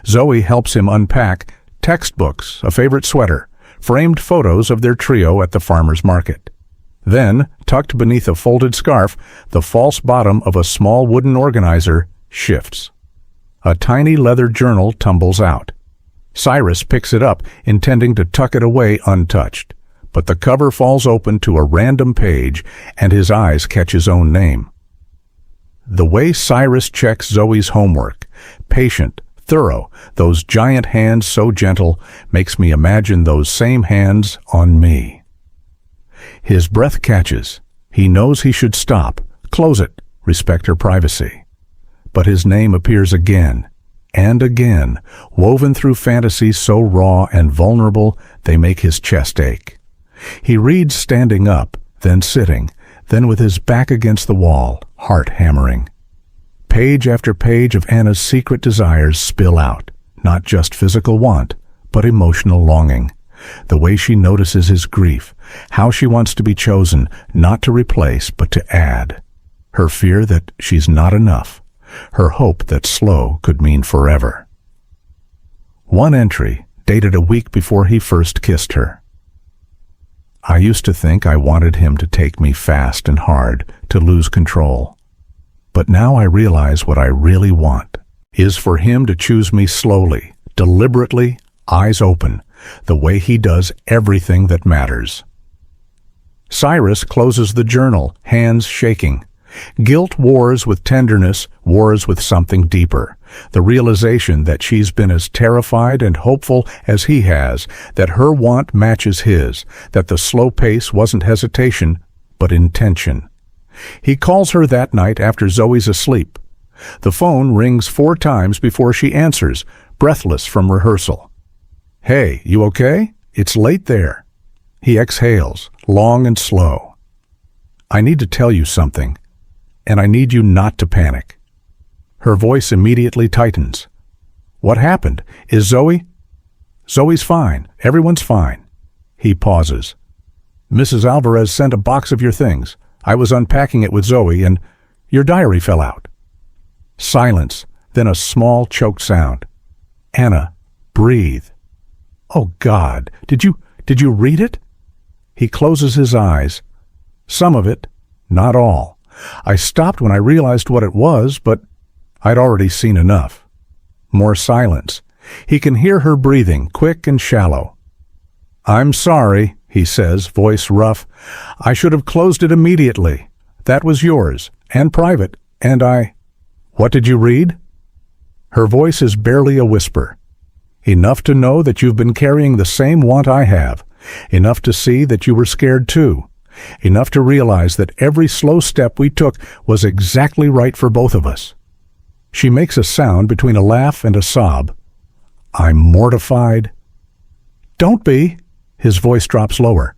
Zoe helps him unpack textbooks, a favorite sweater, framed photos of their trio at the farmer's market. Then, tucked beneath a folded scarf, the false bottom of a small wooden organizer shifts. A tiny leather journal tumbles out. Cyrus picks it up, intending to tuck it away untouched. But the cover falls open to a random page, and his eyes catch his own name. The way Cyrus checks Zoe's homework, patient, thorough, those giant hands so gentle, makes me imagine those same hands on me. His breath catches. He knows he should stop, close it, respect her privacy. But his name appears again and again, woven through fantasies so raw and vulnerable they make his chest ache. He reads standing up, then sitting, then with his back against the wall, heart hammering. Page after page of Anna's secret desires spill out, not just physical want, but emotional longing. The way she notices his grief, how she wants to be chosen, not to replace, but to add. Her fear that she's not enough. Her hope that slow could mean forever. One entry, dated a week before he first kissed her. I used to think I wanted him to take me fast and hard, to lose control. But now I realize what I really want is for him to choose me slowly, deliberately, eyes open, the way he does everything that matters. Cyrus closes the journal, hands shaking. Guilt wars with tenderness, wars with something deeper. The realization that she's been as terrified and hopeful as he has, that her want matches his, that the slow pace wasn't hesitation, but intention. He calls her that night after Zoe's asleep. The phone rings 4 times before she answers, breathless from rehearsal. "Hey, you okay? It's late there." He exhales, long and slow. "I need to tell you something, and I need you not to panic." Her voice immediately tightens. "What happened? Is Zoe?" "Zoe's fine. Everyone's fine." He pauses. "Mrs. Alvarez sent a box of your things. I was unpacking it with Zoe, and your diary fell out." Silence, then a small choked sound. "Anna, breathe." "Oh God, did you read it?" He closes his eyes. "Some of it, not all. I stopped when I realized what it was, but I'd already seen enough." More silence. He can hear her breathing, quick and shallow. "I'm sorry," he says, voice rough. "I should have closed it immediately. That was yours, and private, and What did you read?" Her voice is barely a whisper. "Enough to know that you've been carrying the same want I have. Enough to see that you were scared too. Enough to realize that every slow step we took was exactly right for both of us." She makes a sound between a laugh and a sob. "I'm mortified." "Don't be." His voice drops lower.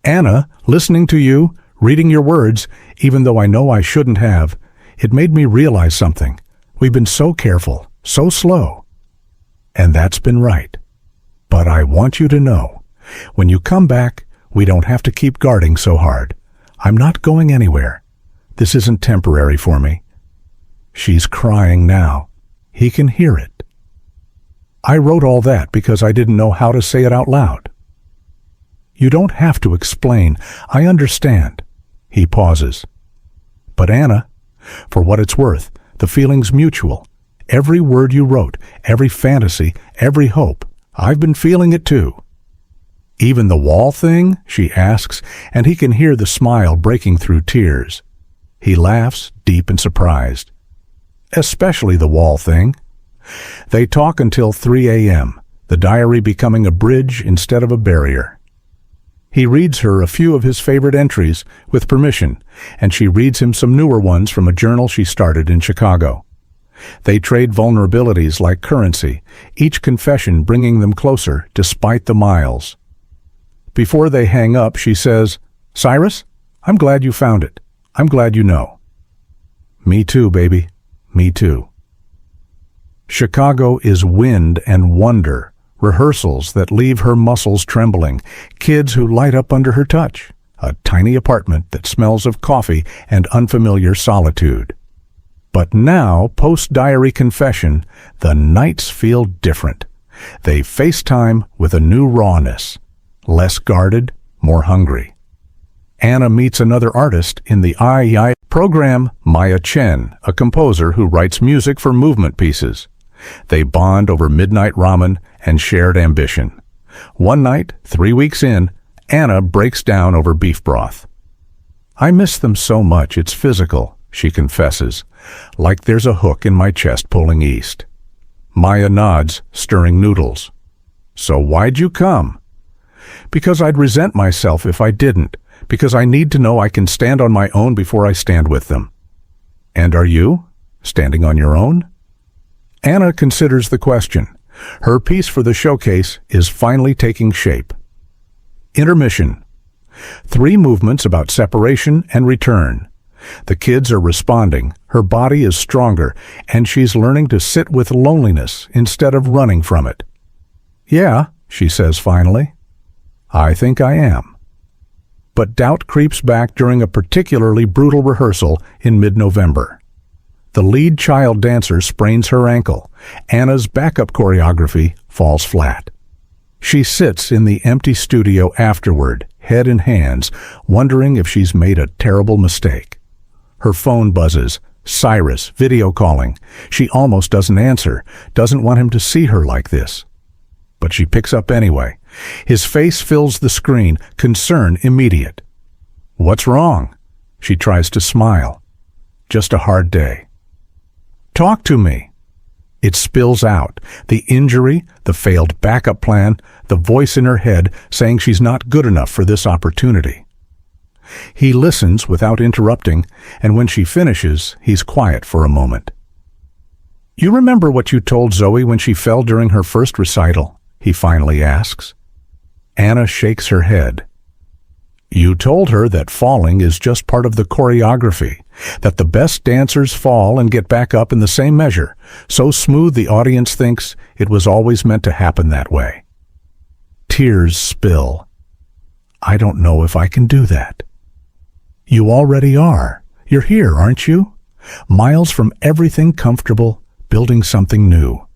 "Anna, listening to you, reading your words, even though I know I shouldn't have, it made me realize something. We've been so careful, so slow. And that's been right. But I want you to know, when you come back, we don't have to keep guarding so hard. I'm not going anywhere. This isn't temporary for me." She's crying now. He can hear it. "I wrote all that because I didn't know how to say it out loud." "You don't have to explain. I understand." He pauses. "But Anna, for what it's worth, the feeling's mutual. Every word you wrote, every fantasy, every hope, I've been feeling it too." "Even the wall thing?" she asks, and he can hear the smile breaking through tears. He laughs, deep and surprised. "Especially the wall thing." They talk until 3 a.m., the diary becoming a bridge instead of a barrier. He reads her a few of his favorite entries, with permission, and she reads him some newer ones from a journal she started in Chicago. They trade vulnerabilities like currency, each confession bringing them closer despite the miles. Before they hang up, she says, "Cyrus, I'm glad you found it. I'm glad you know." "Me too, baby. Me too." Chicago is wind and wonder, rehearsals that leave her muscles trembling, kids who light up under her touch, a tiny apartment that smells of coffee and unfamiliar solitude. But now, post-diary confession, the nights feel different. They FaceTime with a new rawness, less guarded, more hungry. Anna meets another artist in the II program, Maya Chen, a composer who writes music for movement pieces. They bond over midnight ramen and shared ambition. One night, 3 weeks in, Anna breaks down over beef broth. "I miss them so much, it's physical," she confesses, "like there's a hook in my chest pulling east." Maya nods, stirring noodles. "So why'd you come?" "Because I'd resent myself if I didn't, because I need to know I can stand on my own before I stand with them." "And are you? Standing on your own?" Anna considers the question. Her piece for the showcase is finally taking shape. Intermission. 3 movements about separation and return. The kids are responding, her body is stronger, and she's learning to sit with loneliness instead of running from it. "Yeah," she says finally, "I think I am." But doubt creeps back during a particularly brutal rehearsal in mid-November. The lead child dancer sprains her ankle. Anna's backup choreography falls flat. She sits in the empty studio afterward, head in hands, wondering if she's made a terrible mistake. Her phone buzzes. Cyrus, video calling. She almost doesn't answer, doesn't want him to see her like this. But she picks up anyway. His face fills the screen, concern immediate. "What's wrong?" She tries to smile. "Just a hard day." "Talk to me." It spills out. The injury, the failed backup plan, the voice in her head saying she's not good enough for this opportunity. He listens without interrupting, and when she finishes, he's quiet for a moment. "You remember what you told Zoe when she fell during her first recital?" he finally asks. Anna shakes her head. "You told her that falling is just part of the choreography, that the best dancers fall and get back up in the same measure, so smooth the audience thinks it was always meant to happen that way." Tears spill. "I don't know if I can do that." "You already are. You're here, aren't you? Miles from everything comfortable, building something new.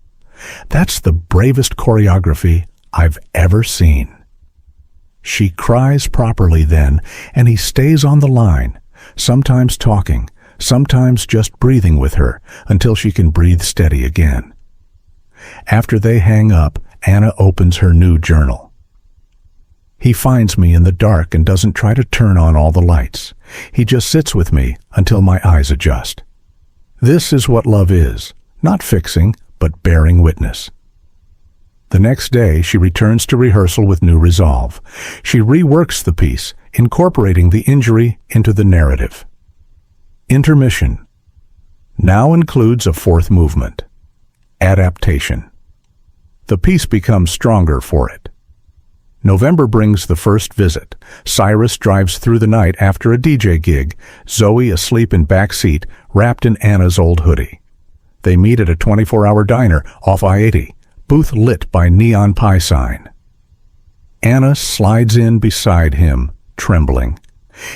That's the bravest choreography I've ever seen." She cries properly then, and he stays on the line, sometimes talking, sometimes just breathing with her until she can breathe steady again. After they hang up, Anna opens her new journal. "He finds me in the dark and doesn't try to turn on all the lights. He just sits with me until my eyes adjust. This is what love is, not fixing, but bearing witness." The next day, she returns to rehearsal with new resolve. She reworks the piece, incorporating the injury into the narrative. Intermission. Now includes a 4th movement. Adaptation. The piece becomes stronger for it. November brings the first visit. Cyrus drives through the night after a DJ gig, Zoe asleep in back seat, wrapped in Anna's old hoodie. They meet at a 24-hour diner off I-80, booth lit by neon pie sign. Anna slides in beside him, trembling.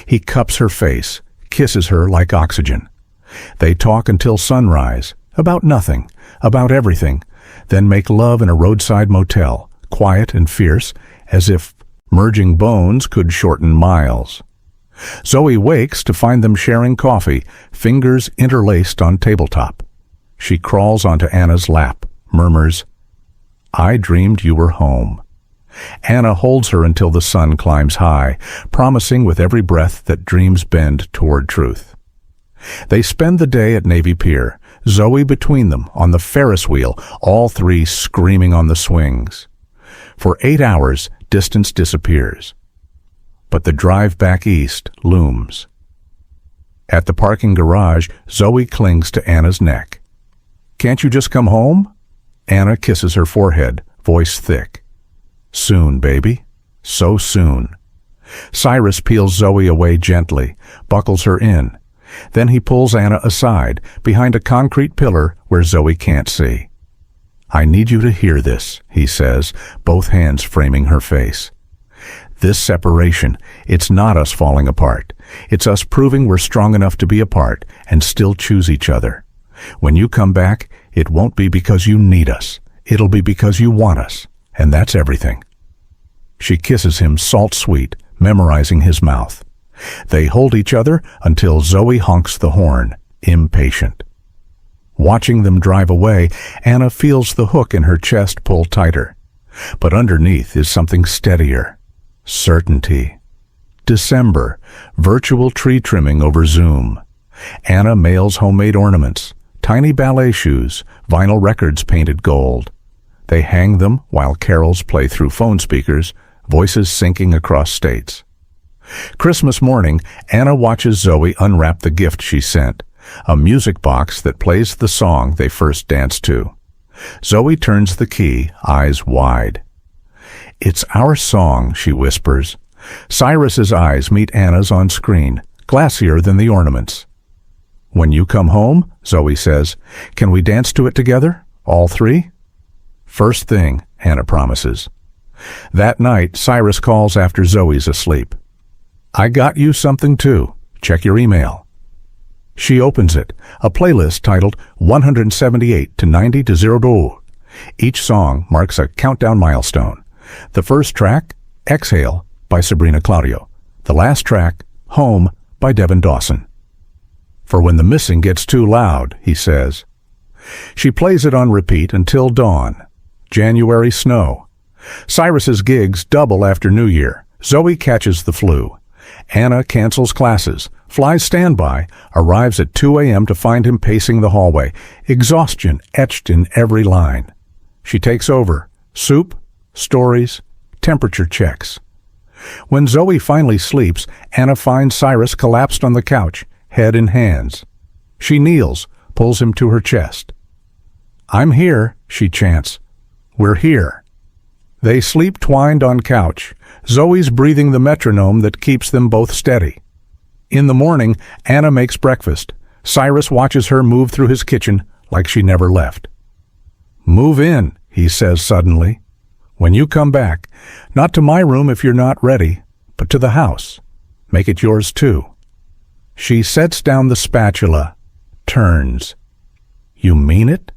He cups her face, kisses her like oxygen. They talk until sunrise, about nothing, about everything, then make love in a roadside motel, quiet and fierce, as if merging bones could shorten miles. Zoe wakes to find them sharing coffee, fingers interlaced on tabletop. She crawls onto Anna's lap, murmurs, "I dreamed you were home." Anna holds her until the sun climbs high, promising with every breath that dreams bend toward truth. They spend the day at Navy Pier, Zoe between them on the Ferris wheel, all 3 screaming on the swings. For 8 hours, distance disappears. But the drive back east looms. At the parking garage, Zoe clings to Anna's neck. "Can't you just come home?" Anna kisses her forehead, voice thick. "Soon, baby. So soon." Cyrus peels Zoe away gently, buckles her in. Then he pulls Anna aside, behind a concrete pillar where Zoe can't see. "I need you to hear this," he says, both hands framing her face. "This separation, it's not us falling apart. It's us proving we're strong enough to be apart and still choose each other. When you come back, it won't be because you need us. It'll be because you want us, and that's everything." She kisses him salt-sweet, memorizing his mouth. They hold each other until Zoe honks the horn, impatient. Watching them drive away, Anna feels the hook in her chest pull tighter. But underneath is something steadier. Certainty. December. Virtual tree trimming over Zoom. Anna mails homemade ornaments, tiny ballet shoes, vinyl records painted gold. They hang them while carols play through phone speakers, voices syncing across states. Christmas morning, Anna watches Zoe unwrap the gift she sent, a music box that plays the song they first danced to. Zoe turns the key, eyes wide. "It's our song," she whispers. Cyrus's eyes meet Anna's on screen, glassier than the ornaments. "When you come home," Zoe says, "can we dance to it together, all three?" "First thing," Anna promises. That night, Cyrus calls after Zoe's asleep. "I got you something too. Check your email." She opens it, a playlist titled 178 to 90 to 0. Each song marks a countdown milestone. The first track, Exhale, by Sabrina Claudio. The last track, Home, by Devin Dawson. "For when the missing gets too loud," he says. She plays it on repeat until dawn. January snow. Cyrus's gigs double after New Year. Zoe catches the flu. Anna cancels classes, flies standby, arrives at 2 a.m. to find him pacing the hallway, exhaustion etched in every line. She takes over. Soup, stories, temperature checks. When Zoe finally sleeps, Anna finds Cyrus collapsed on the couch, head in hands. She kneels, pulls him to her chest. "I'm here," she chants. "We're here." They sleep twined on couch, Zoe's breathing the metronome that keeps them both steady. In the morning, Anna makes breakfast. Cyrus watches her move through his kitchen like she never left. "Move in," he says suddenly. "When you come back, not to my room if you're not ready, but to the house. Make it yours too." She sets down the spatula, turns. "You mean it?"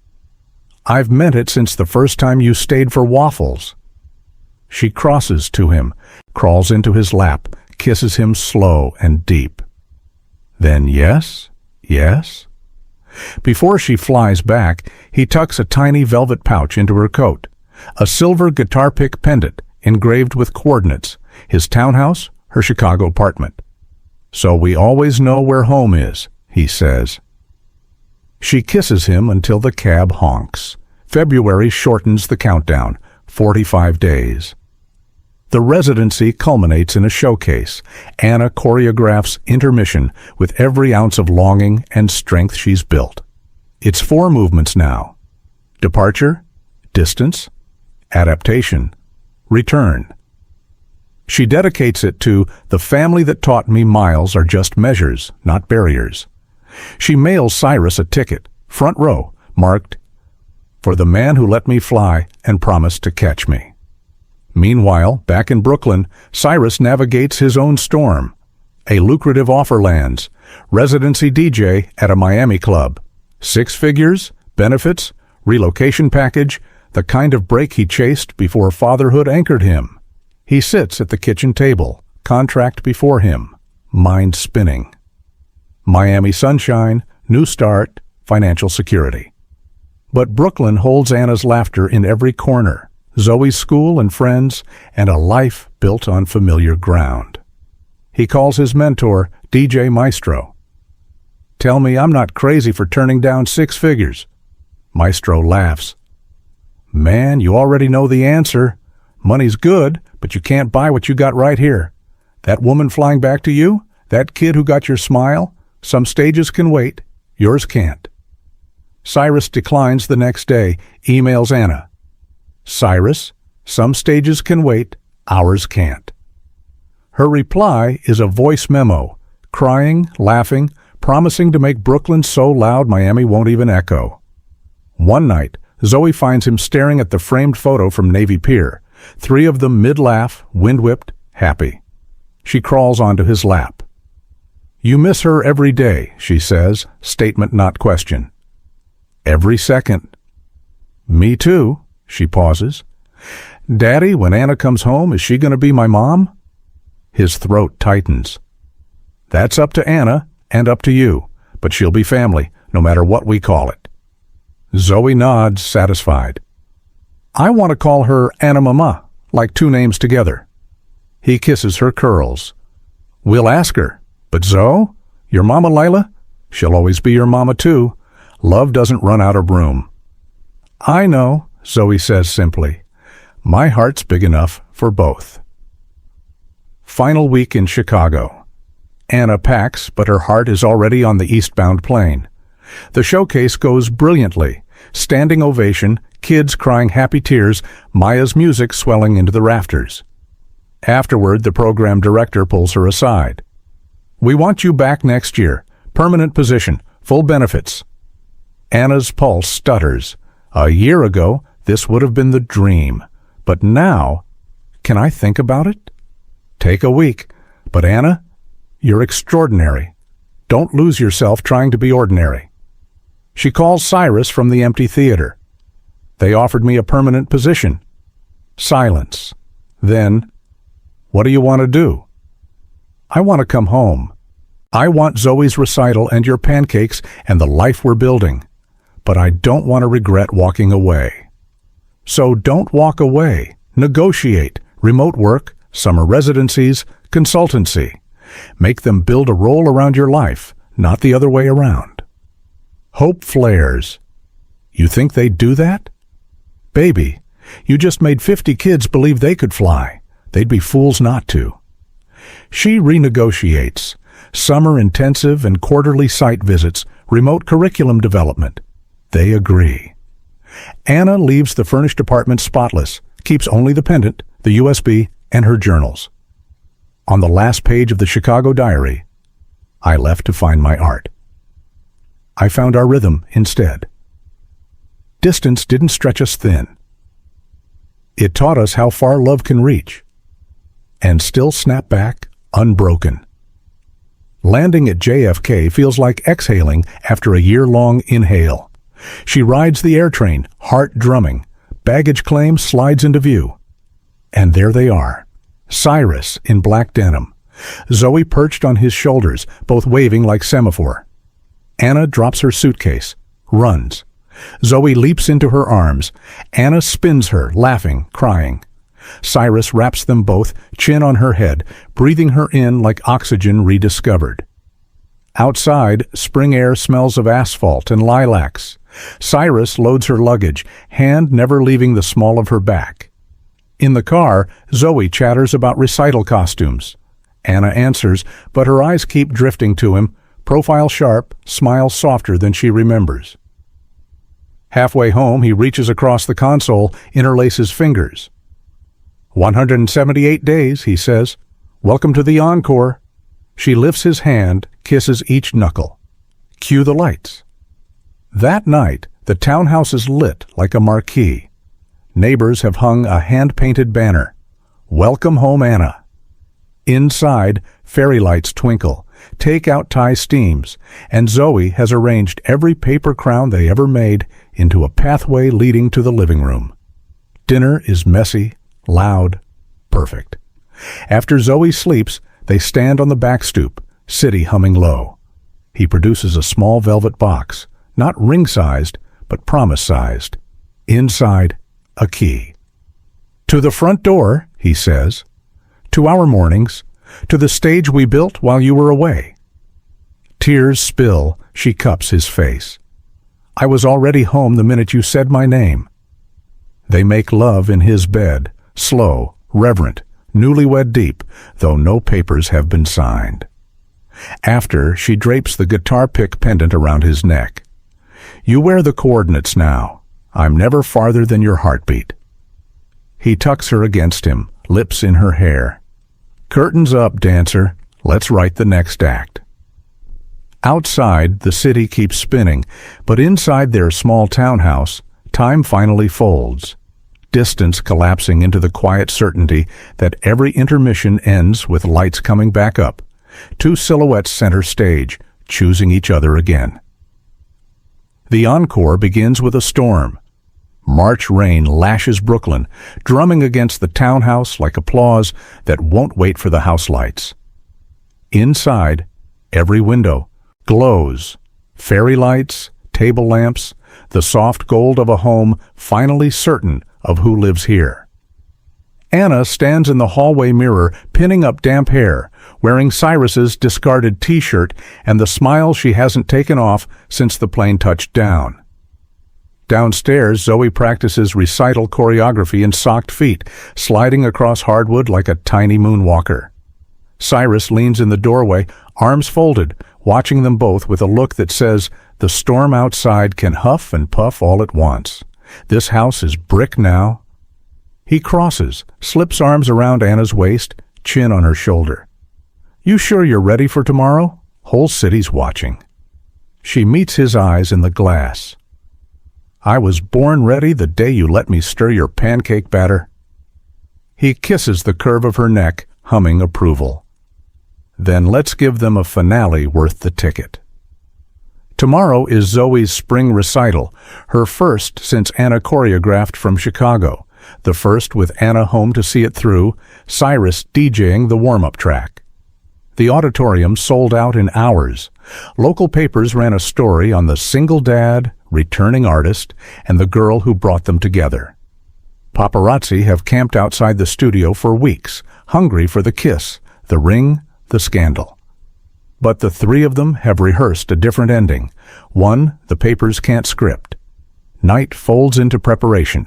"I've meant it since the first time you stayed for waffles." She crosses to him, crawls into his lap, kisses him slow and deep. "Then yes, yes?" Before she flies back, he tucks a tiny velvet pouch into her coat, a silver guitar pick pendant engraved with coordinates, his townhouse, her Chicago apartment. "So we always know where home is," he says. She kisses him until the cab honks. February shortens the countdown, 45 days. The residency culminates in a showcase. Anna choreographs intermission with every ounce of longing and strength she's built. It's 4 movements now: departure, distance, adaptation, return. She dedicates it to the family that taught me miles are just measures, not barriers. She mails Cyrus a ticket, front row, marked, "For the man who let me fly and promised to catch me." Meanwhile, back in Brooklyn, Cyrus navigates his own storm. A lucrative offer lands. Residency DJ at a Miami club. 6 figures, benefits, relocation package, the kind of break he chased before fatherhood anchored him. He sits at the kitchen table, contract before him, mind spinning. Miami sunshine, new start, financial security. But Brooklyn holds Anna's laughter in every corner. Zoe's school and friends, and a life built on familiar ground. He calls his mentor DJ Maestro. "Tell me I'm not crazy for turning down 6 figures. Maestro laughs. "Man, you already know the answer. Money's good, but you can't buy what you got right here. That woman flying back to you, that kid who got your smile, some stages can wait, yours can't." Cyrus declines the next day, emails Anna. "Cyrus, some stages can wait, ours can't." Her reply is a voice memo, crying, laughing, promising to make Brooklyn so loud Miami won't even echo. One night, Zoe finds him staring at the framed photo from Navy Pier, 3 of them mid-laugh, wind-whipped, happy. She crawls onto his lap. "You miss her every day," she says, statement not question. "Every second." "Me too." She pauses. "Daddy, when Anna comes home, is she going to be my mom?" His throat tightens. "That's up to Anna and up to you, but she'll be family, no matter what we call it." Zoe nods, satisfied. I want to call her Anna Mama, like two names together. He kisses her curls. We'll ask her. But Zoe, your Mama Lila? She'll always be your mama too. Love doesn't run out of room. I know, Zoe says simply. My heart's big enough for both. Final week in Chicago. Anna packs, but her heart is already on the eastbound plane. The showcase goes brilliantly. Standing ovation, kids crying happy tears, Maya's music swelling into the rafters. Afterward, the program director pulls her aside. We want you back next year. Permanent position, full benefits. Anna's pulse stutters. A year ago, this would have been the dream. But now, can I think about it? Take a week. But Anna, you're extraordinary. Don't lose yourself trying to be ordinary. She calls Cyrus from the empty theater. They offered me a permanent position. Silence. Then, what do you want to do? I want to come home. I want Zoe's recital and your pancakes and the life we're building. But I don't want to regret walking away. So don't walk away. Negotiate. Remote work, summer residencies, consultancy. Make them build a role around your life, not the other way around. Hope flares. You think they'd do that? Baby, you just made 50 kids believe they could fly. They'd be fools not to. She renegotiates. Summer intensive and quarterly site visits, remote curriculum development. They agree. Anna leaves the furnished apartment spotless, keeps only the pendant, the USB, and her journals. On the last page of the Chicago diary, I left to find my art. I found our rhythm instead. Distance didn't stretch us thin. It taught us how far love can reach, and still snap back unbroken. Landing at JFK feels like exhaling after a year-long inhale. She rides the air train, heart drumming. Baggage claim slides into view. And there they are. Cyrus in black denim. Zoe perched on his shoulders, both waving like semaphore. Anna drops her suitcase, runs. Zoe leaps into her arms. Anna spins her, laughing, crying. Cyrus wraps them both, chin on her head, breathing her in like oxygen rediscovered. Outside, spring air smells of asphalt and lilacs. Cyrus loads her luggage, hand never leaving the small of her back. In the car, Zoe chatters about recital costumes. Anna answers, but her eyes keep drifting to him, profile sharp, smile softer than she remembers. Halfway home, he reaches across the console, interlaces fingers. 178 days, he says. Welcome to the encore. She lifts his hand, kisses each knuckle. Cue the lights. That night, the townhouse is lit like a marquee. Neighbors have hung a hand-painted banner. Welcome home, Anna. Inside, fairy lights twinkle, take-out tie steams, and Zoe has arranged every paper crown they ever made into a pathway leading to the living room. Dinner is messy, loud, perfect. After Zoe sleeps, they stand on the back stoop, City humming low. He produces a small velvet box, not ring-sized, but promise-sized. Inside, a key. To the front door, he says. To our mornings. To the stage we built while you were away. Tears spill, she cups his face. I was already home the minute you said my name. They make love in his bed, slow, reverent, newlywed deep, though no papers have been signed. After, she drapes the guitar pick pendant around his neck. You wear the coordinates now. I'm never farther than your heartbeat. He tucks her against him, lips in her hair. Curtains up, dancer. Let's write the next act. Outside, the city keeps spinning, but inside their small townhouse, time finally folds. Distance collapsing into the quiet certainty that every intermission ends with lights coming back up. Two silhouettes center stage, choosing each other again. The encore begins with a storm. March rain lashes Brooklyn, drumming against the townhouse like applause that won't wait for the house lights. Inside, every window glows. Fairy lights, table lamps, the soft gold of a home finally certain of who lives here. Anna stands in the hallway mirror, pinning up damp hair, wearing Cyrus's discarded t-shirt and the smile she hasn't taken off since the plane touched down. Downstairs, Zoe practices recital choreography in socked feet, sliding across hardwood like a tiny moonwalker. Cyrus leans in the doorway, arms folded, watching them both with a look that says, "The storm outside can huff and puff all at once. This house is brick now." He crosses, slips arms around Anna's waist, chin on her shoulder. "You sure you're ready for tomorrow? Whole city's watching." She meets his eyes in the glass. "I was born ready the day you let me stir your pancake batter." He kisses the curve of her neck, humming approval. "Then let's give them a finale worth the ticket." Tomorrow is Zoe's spring recital, her first since Anna choreographed from Chicago, the first with Anna home to see it through, Cyrus DJing the warm-up track. The auditorium sold out in hours. Local papers ran a story on the single dad, returning artist, and the girl who brought them together. Paparazzi have camped outside the studio for weeks, hungry for the kiss, the ring, the scandal. But the three of them have rehearsed a different ending, one the papers can't script. Night folds into preparation.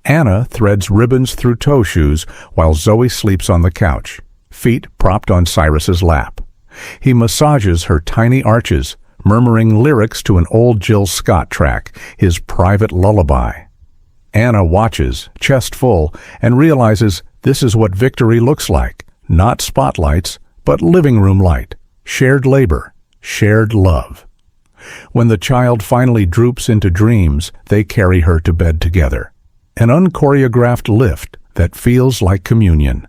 Anna threads ribbons through toe shoes while Zoe sleeps on the couch, feet propped on Cyrus's lap. He massages her tiny arches, murmuring lyrics to an old Jill Scott track, his private lullaby. Anna watches, chest full, and realizes this is what victory looks like, not spotlights, but living room light, shared labor, shared love. When the child finally droops into dreams, they carry her to bed together. An unchoreographed lift that feels like communion.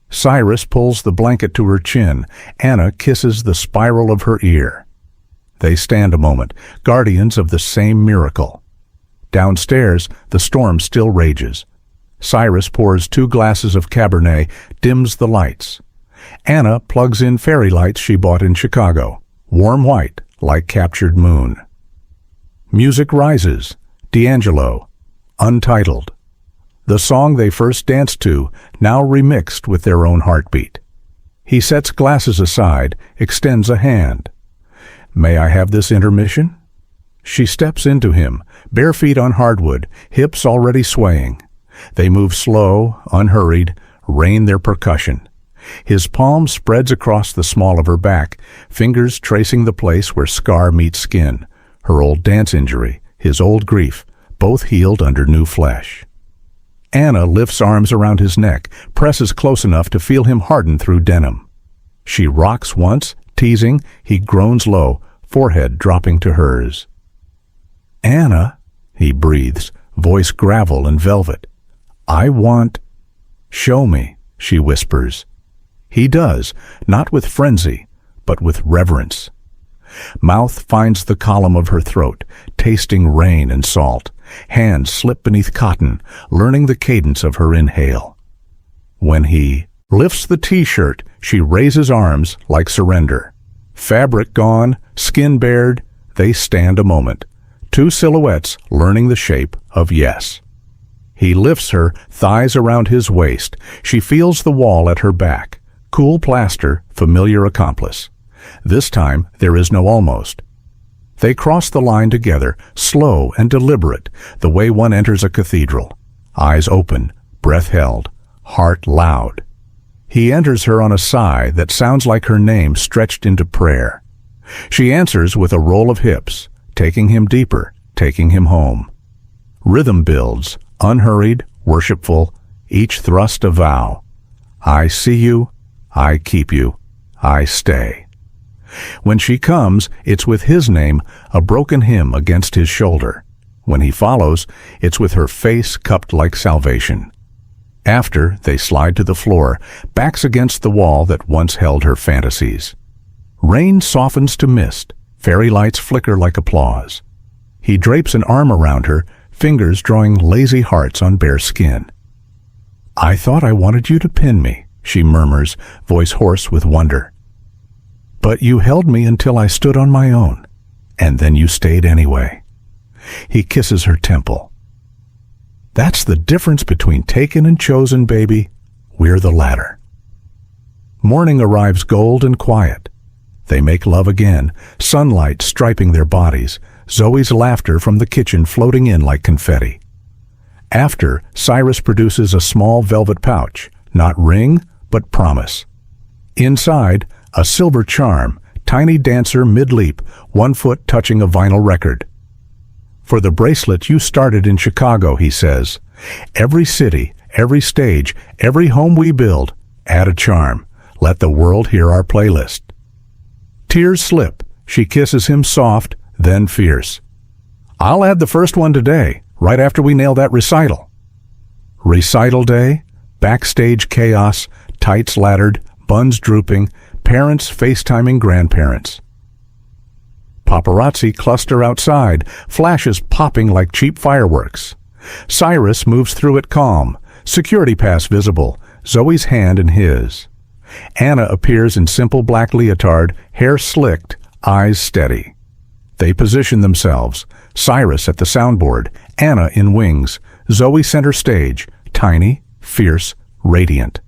Cyrus pulls the blanket to her chin. Anna kisses the spiral of her ear. They stand a moment, guardians of the same miracle. Downstairs, the storm still rages. Cyrus pours 2 glasses of Cabernet, dims the lights. Anna plugs in fairy lights she bought in Chicago, warm white like captured moon. Music rises, D'Angelo, Untitled. The song they first danced to, now remixed with their own heartbeat. He sets glasses aside, extends a hand. "May I have this intermission?" She steps into him, bare feet on hardwood, hips already swaying. They move slow, unhurried, rain their percussion. His palm spreads across the small of her back, fingers tracing the place where scar meets skin, her old dance injury, his old grief, both healed under new flesh. Anna lifts arms around his neck, presses close enough to feel him harden through denim. She rocks once, teasing, he groans low, forehead dropping to hers. "Anna," he breathes, voice gravel and velvet. "I want—" "Show me," she whispers. He does, not with frenzy, but with reverence. Mouth finds the column of her throat, tasting rain and salt. Hands slip beneath cotton, learning the cadence of her inhale. When he lifts the t-shirt, she raises arms like surrender. Fabric gone, skin bared, they stand a moment. 2 silhouettes learning the shape of yes. He lifts her, thighs around his waist. She feels the wall at her back. Cool plaster, familiar accomplice. This time, there is no almost. They cross the line together, slow and deliberate, the way one enters a cathedral. Eyes open, breath held, heart loud. He enters her on a sigh that sounds like her name stretched into prayer. She answers with a roll of hips, taking him deeper, taking him home. Rhythm builds, unhurried, worshipful, each thrust a vow. I see you, I keep you, I stay. When she comes, it's with his name, a broken hymn against his shoulder. When he follows, it's with her face cupped like salvation. After, they slide to the floor, backs against the wall that once held her fantasies. Rain softens to mist, fairy lights flicker like applause. He drapes an arm around her, fingers drawing lazy hearts on bare skin. I thought I wanted you to pin me, she murmurs, voice hoarse with wonder. But you held me until I stood on my own, and then you stayed anyway. He kisses her temple. That's the difference between taken and chosen, baby. We're the latter. Morning arrives gold and quiet. They make love again, sunlight striping their bodies, Zoe's laughter from the kitchen floating in like confetti. After, Cyrus produces a small velvet pouch, not ring, but promise. Inside, a silver charm, tiny dancer mid-leap, 1 foot touching a vinyl record. For the bracelet you started in Chicago, he says. Every city, every stage, every home we build, add a charm. Let the world hear our playlist. Tears slip. She kisses him soft, then fierce. I'll add the first one today, right after we nail that recital. Recital day, backstage chaos, tights laddered, buns drooping, parents FaceTiming grandparents. Paparazzi cluster outside, flashes popping like cheap fireworks. Cyrus moves through it calm, security pass visible, Zoe's hand in his. Anna appears in simple black leotard, hair slicked, eyes steady. They position themselves, Cyrus at the soundboard, Anna in wings, Zoe center stage, tiny, fierce, radiant.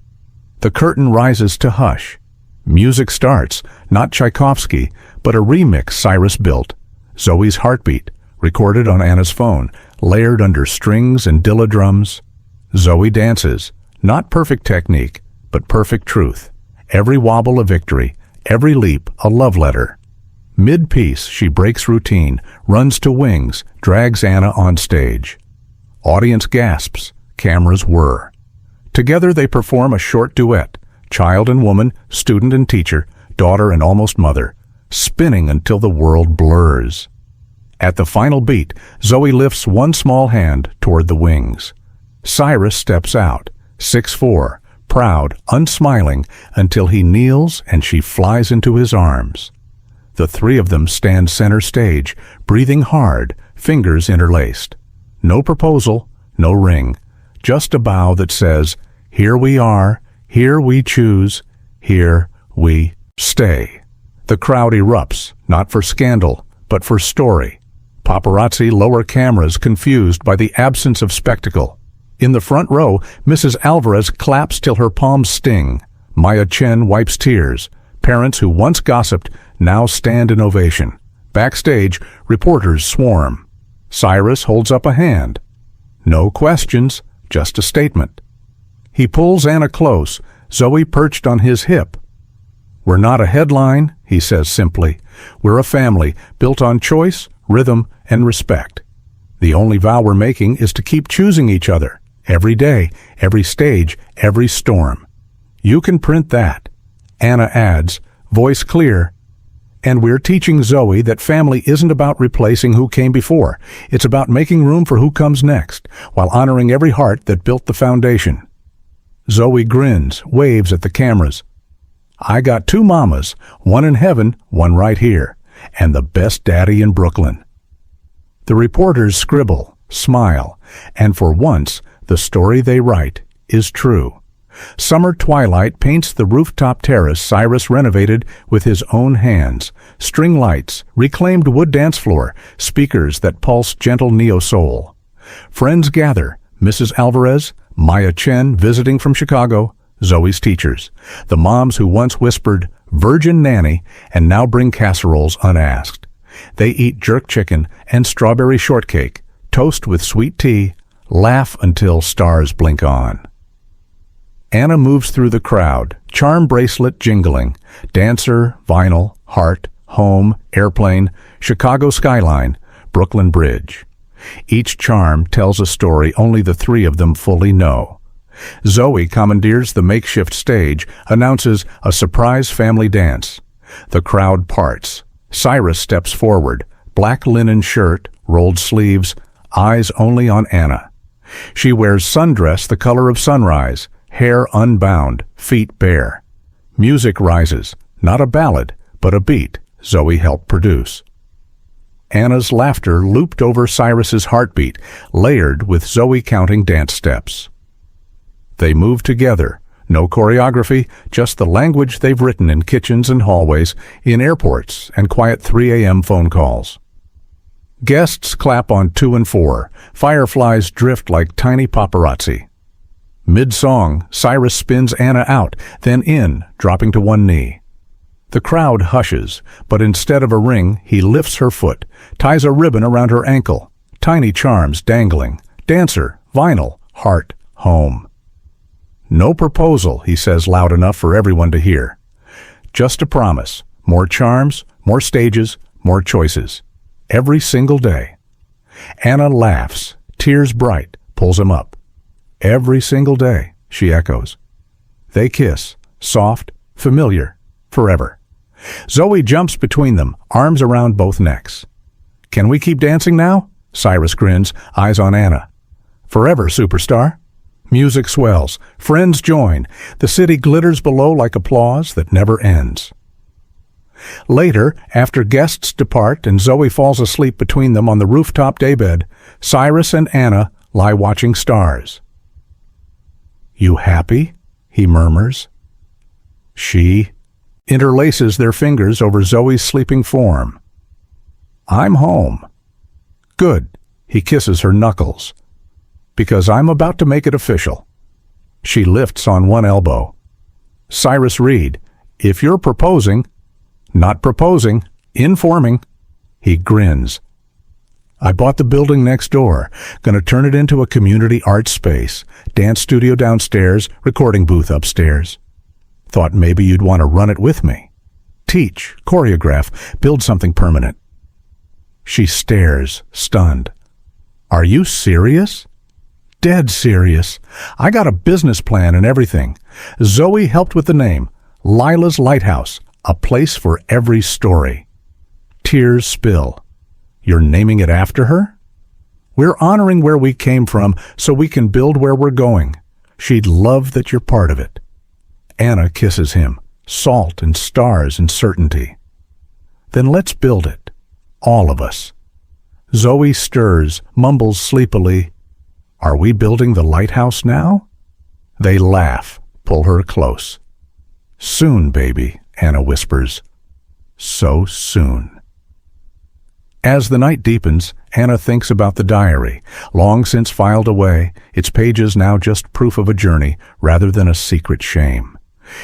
The curtain rises to hush. Music starts, not Tchaikovsky, but a remix Cyrus built. Zoe's heartbeat, recorded on Anna's phone, layered under strings and dilla drums. Zoe dances, not perfect technique, but perfect truth. Every wobble a victory, every leap a love letter. Mid-piece, she breaks routine, runs to wings, drags Anna on stage. Audience gasps, cameras whir. Together they perform a short duet, child and woman, student and teacher, daughter and almost mother, spinning until the world blurs. At the final beat, Zoe lifts one small hand toward the wings. Cyrus steps out, 6'4", proud, unsmiling, until he kneels and she flies into his arms. The three of them stand center stage, breathing hard, fingers interlaced. No proposal, no ring, just a bow that says, here we are, here we choose, here we stay. The crowd erupts, not for scandal, but for story. Paparazzi lower cameras confused by the absence of spectacle. In the front row, Mrs. Alvarez claps till her palms sting. Maya Chen wipes tears. Parents who once gossiped now stand in ovation. Backstage, reporters swarm. Cyrus holds up a hand. No questions, just a statement. He pulls Anna close, Zoe perched on his hip. We're not a headline, he says simply. We're a family, built on choice, rhythm, and respect. The only vow we're making is to keep choosing each other, every day, every stage, every storm. You can print that. Anna adds, voice clear. And we're teaching Zoe that family isn't about replacing who came before. It's about making room for who comes next, while honoring every heart that built the foundation. Zoe grins, waves at the cameras. I got two mamas, one in heaven, one right here, and the best daddy in Brooklyn. The reporters scribble, smile, and for once, the story they write is true. Summer twilight paints the rooftop terrace Cyrus renovated with his own hands. String lights, reclaimed wood dance floor, speakers that pulse gentle neo-soul. Friends gather, Mrs. Alvarez, Maya Chen visiting from Chicago, Zoe's teachers, the moms who once whispered, Virgin Nanny, and now bring casseroles unasked. They eat jerk chicken and strawberry shortcake, toast with sweet tea, laugh until stars blink on. Anna moves through the crowd, charm bracelet jingling, dancer, vinyl, heart, home, airplane, Chicago skyline, Brooklyn Bridge. Each charm tells a story only the three of them fully know. Zoe commandeers the makeshift stage, announces a surprise family dance. The crowd parts. Cyrus steps forward, black linen shirt, rolled sleeves, eyes only on Anna. She wears sundress the color of sunrise, hair unbound, feet bare. Music rises, not a ballad, but a beat Zoe helped produce. Anna's laughter looped over Cyrus's heartbeat, layered with Zoe counting dance steps. They move together, no choreography, just the language they've written in kitchens and hallways, in airports and quiet 3 a.m. phone calls. Guests clap on 2 and 4. Fireflies drift like tiny paparazzi. Mid-song, Cyrus spins Anna out, then in, dropping to one knee. The crowd hushes, but instead of a ring, he lifts her foot, ties a ribbon around her ankle. Tiny charms dangling. Dancer, vinyl, heart, home. No proposal, he says loud enough for everyone to hear. Just a promise. More charms, more stages, more choices. Every single day. Anna laughs, tears bright, pulls him up. Every single day, she echoes. They kiss, soft, familiar, forever. Zoe jumps between them, arms around both necks. Can we keep dancing now? Cyrus grins, eyes on Anna. Forever, superstar. Music swells. Friends join. The city glitters below like applause that never ends. Later, after guests depart and Zoe falls asleep between them on the rooftop daybed, Cyrus and Anna lie watching stars. You happy? He murmurs. She interlaces their fingers over Zoe's sleeping form. I'm home. Good. He kisses her knuckles. Because I'm about to make it official. She lifts on one elbow. Cyrus Reed, if you're proposing, not proposing, informing. He grins. I bought the building next door, gonna turn it into a community art space, dance studio downstairs, recording booth upstairs. Thought maybe you'd want to run it with me. Teach, choreograph, build something permanent. She stares, stunned. Are you serious? Dead serious. I got a business plan and everything. Zoe helped with the name. Lila's Lighthouse, a place for every story. Tears spill. You're naming it after her? We're honoring where we came from so we can build where we're going. She'd love that you're part of it. Anna kisses him, salt and stars and certainty. Then let's build it. All of us. Zoe stirs, mumbles sleepily. Are we building the lighthouse now? They laugh, pull her close. Soon, baby, Anna whispers. So soon. As the night deepens, Anna thinks about the diary, long since filed away, its pages now just proof of a journey rather than a secret shame.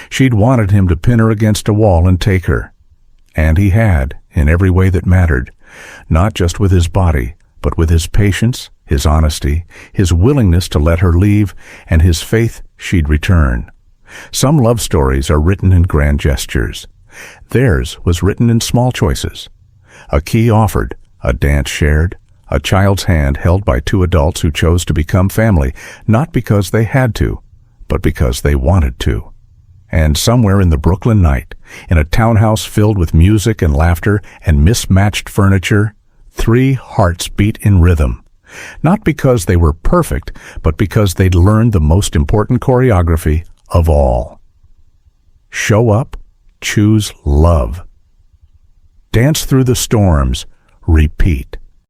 She'd wanted him to pin her against a wall and take her. And he had, in every way that mattered, not just with his body, but with his patience, his honesty, his willingness to let her leave, and his faith she'd return. Some love stories are written in grand gestures. Theirs was written in small choices. A key offered, a dance shared, a child's hand held by two adults who chose to become family, not because they had to, but because they wanted to. And somewhere in the Brooklyn night, in a townhouse filled with music and laughter and mismatched furniture, 3 hearts beat in rhythm. Not because they were perfect, but because they'd learned the most important choreography of all. Show up, choose love. Dance through the storms, repeat.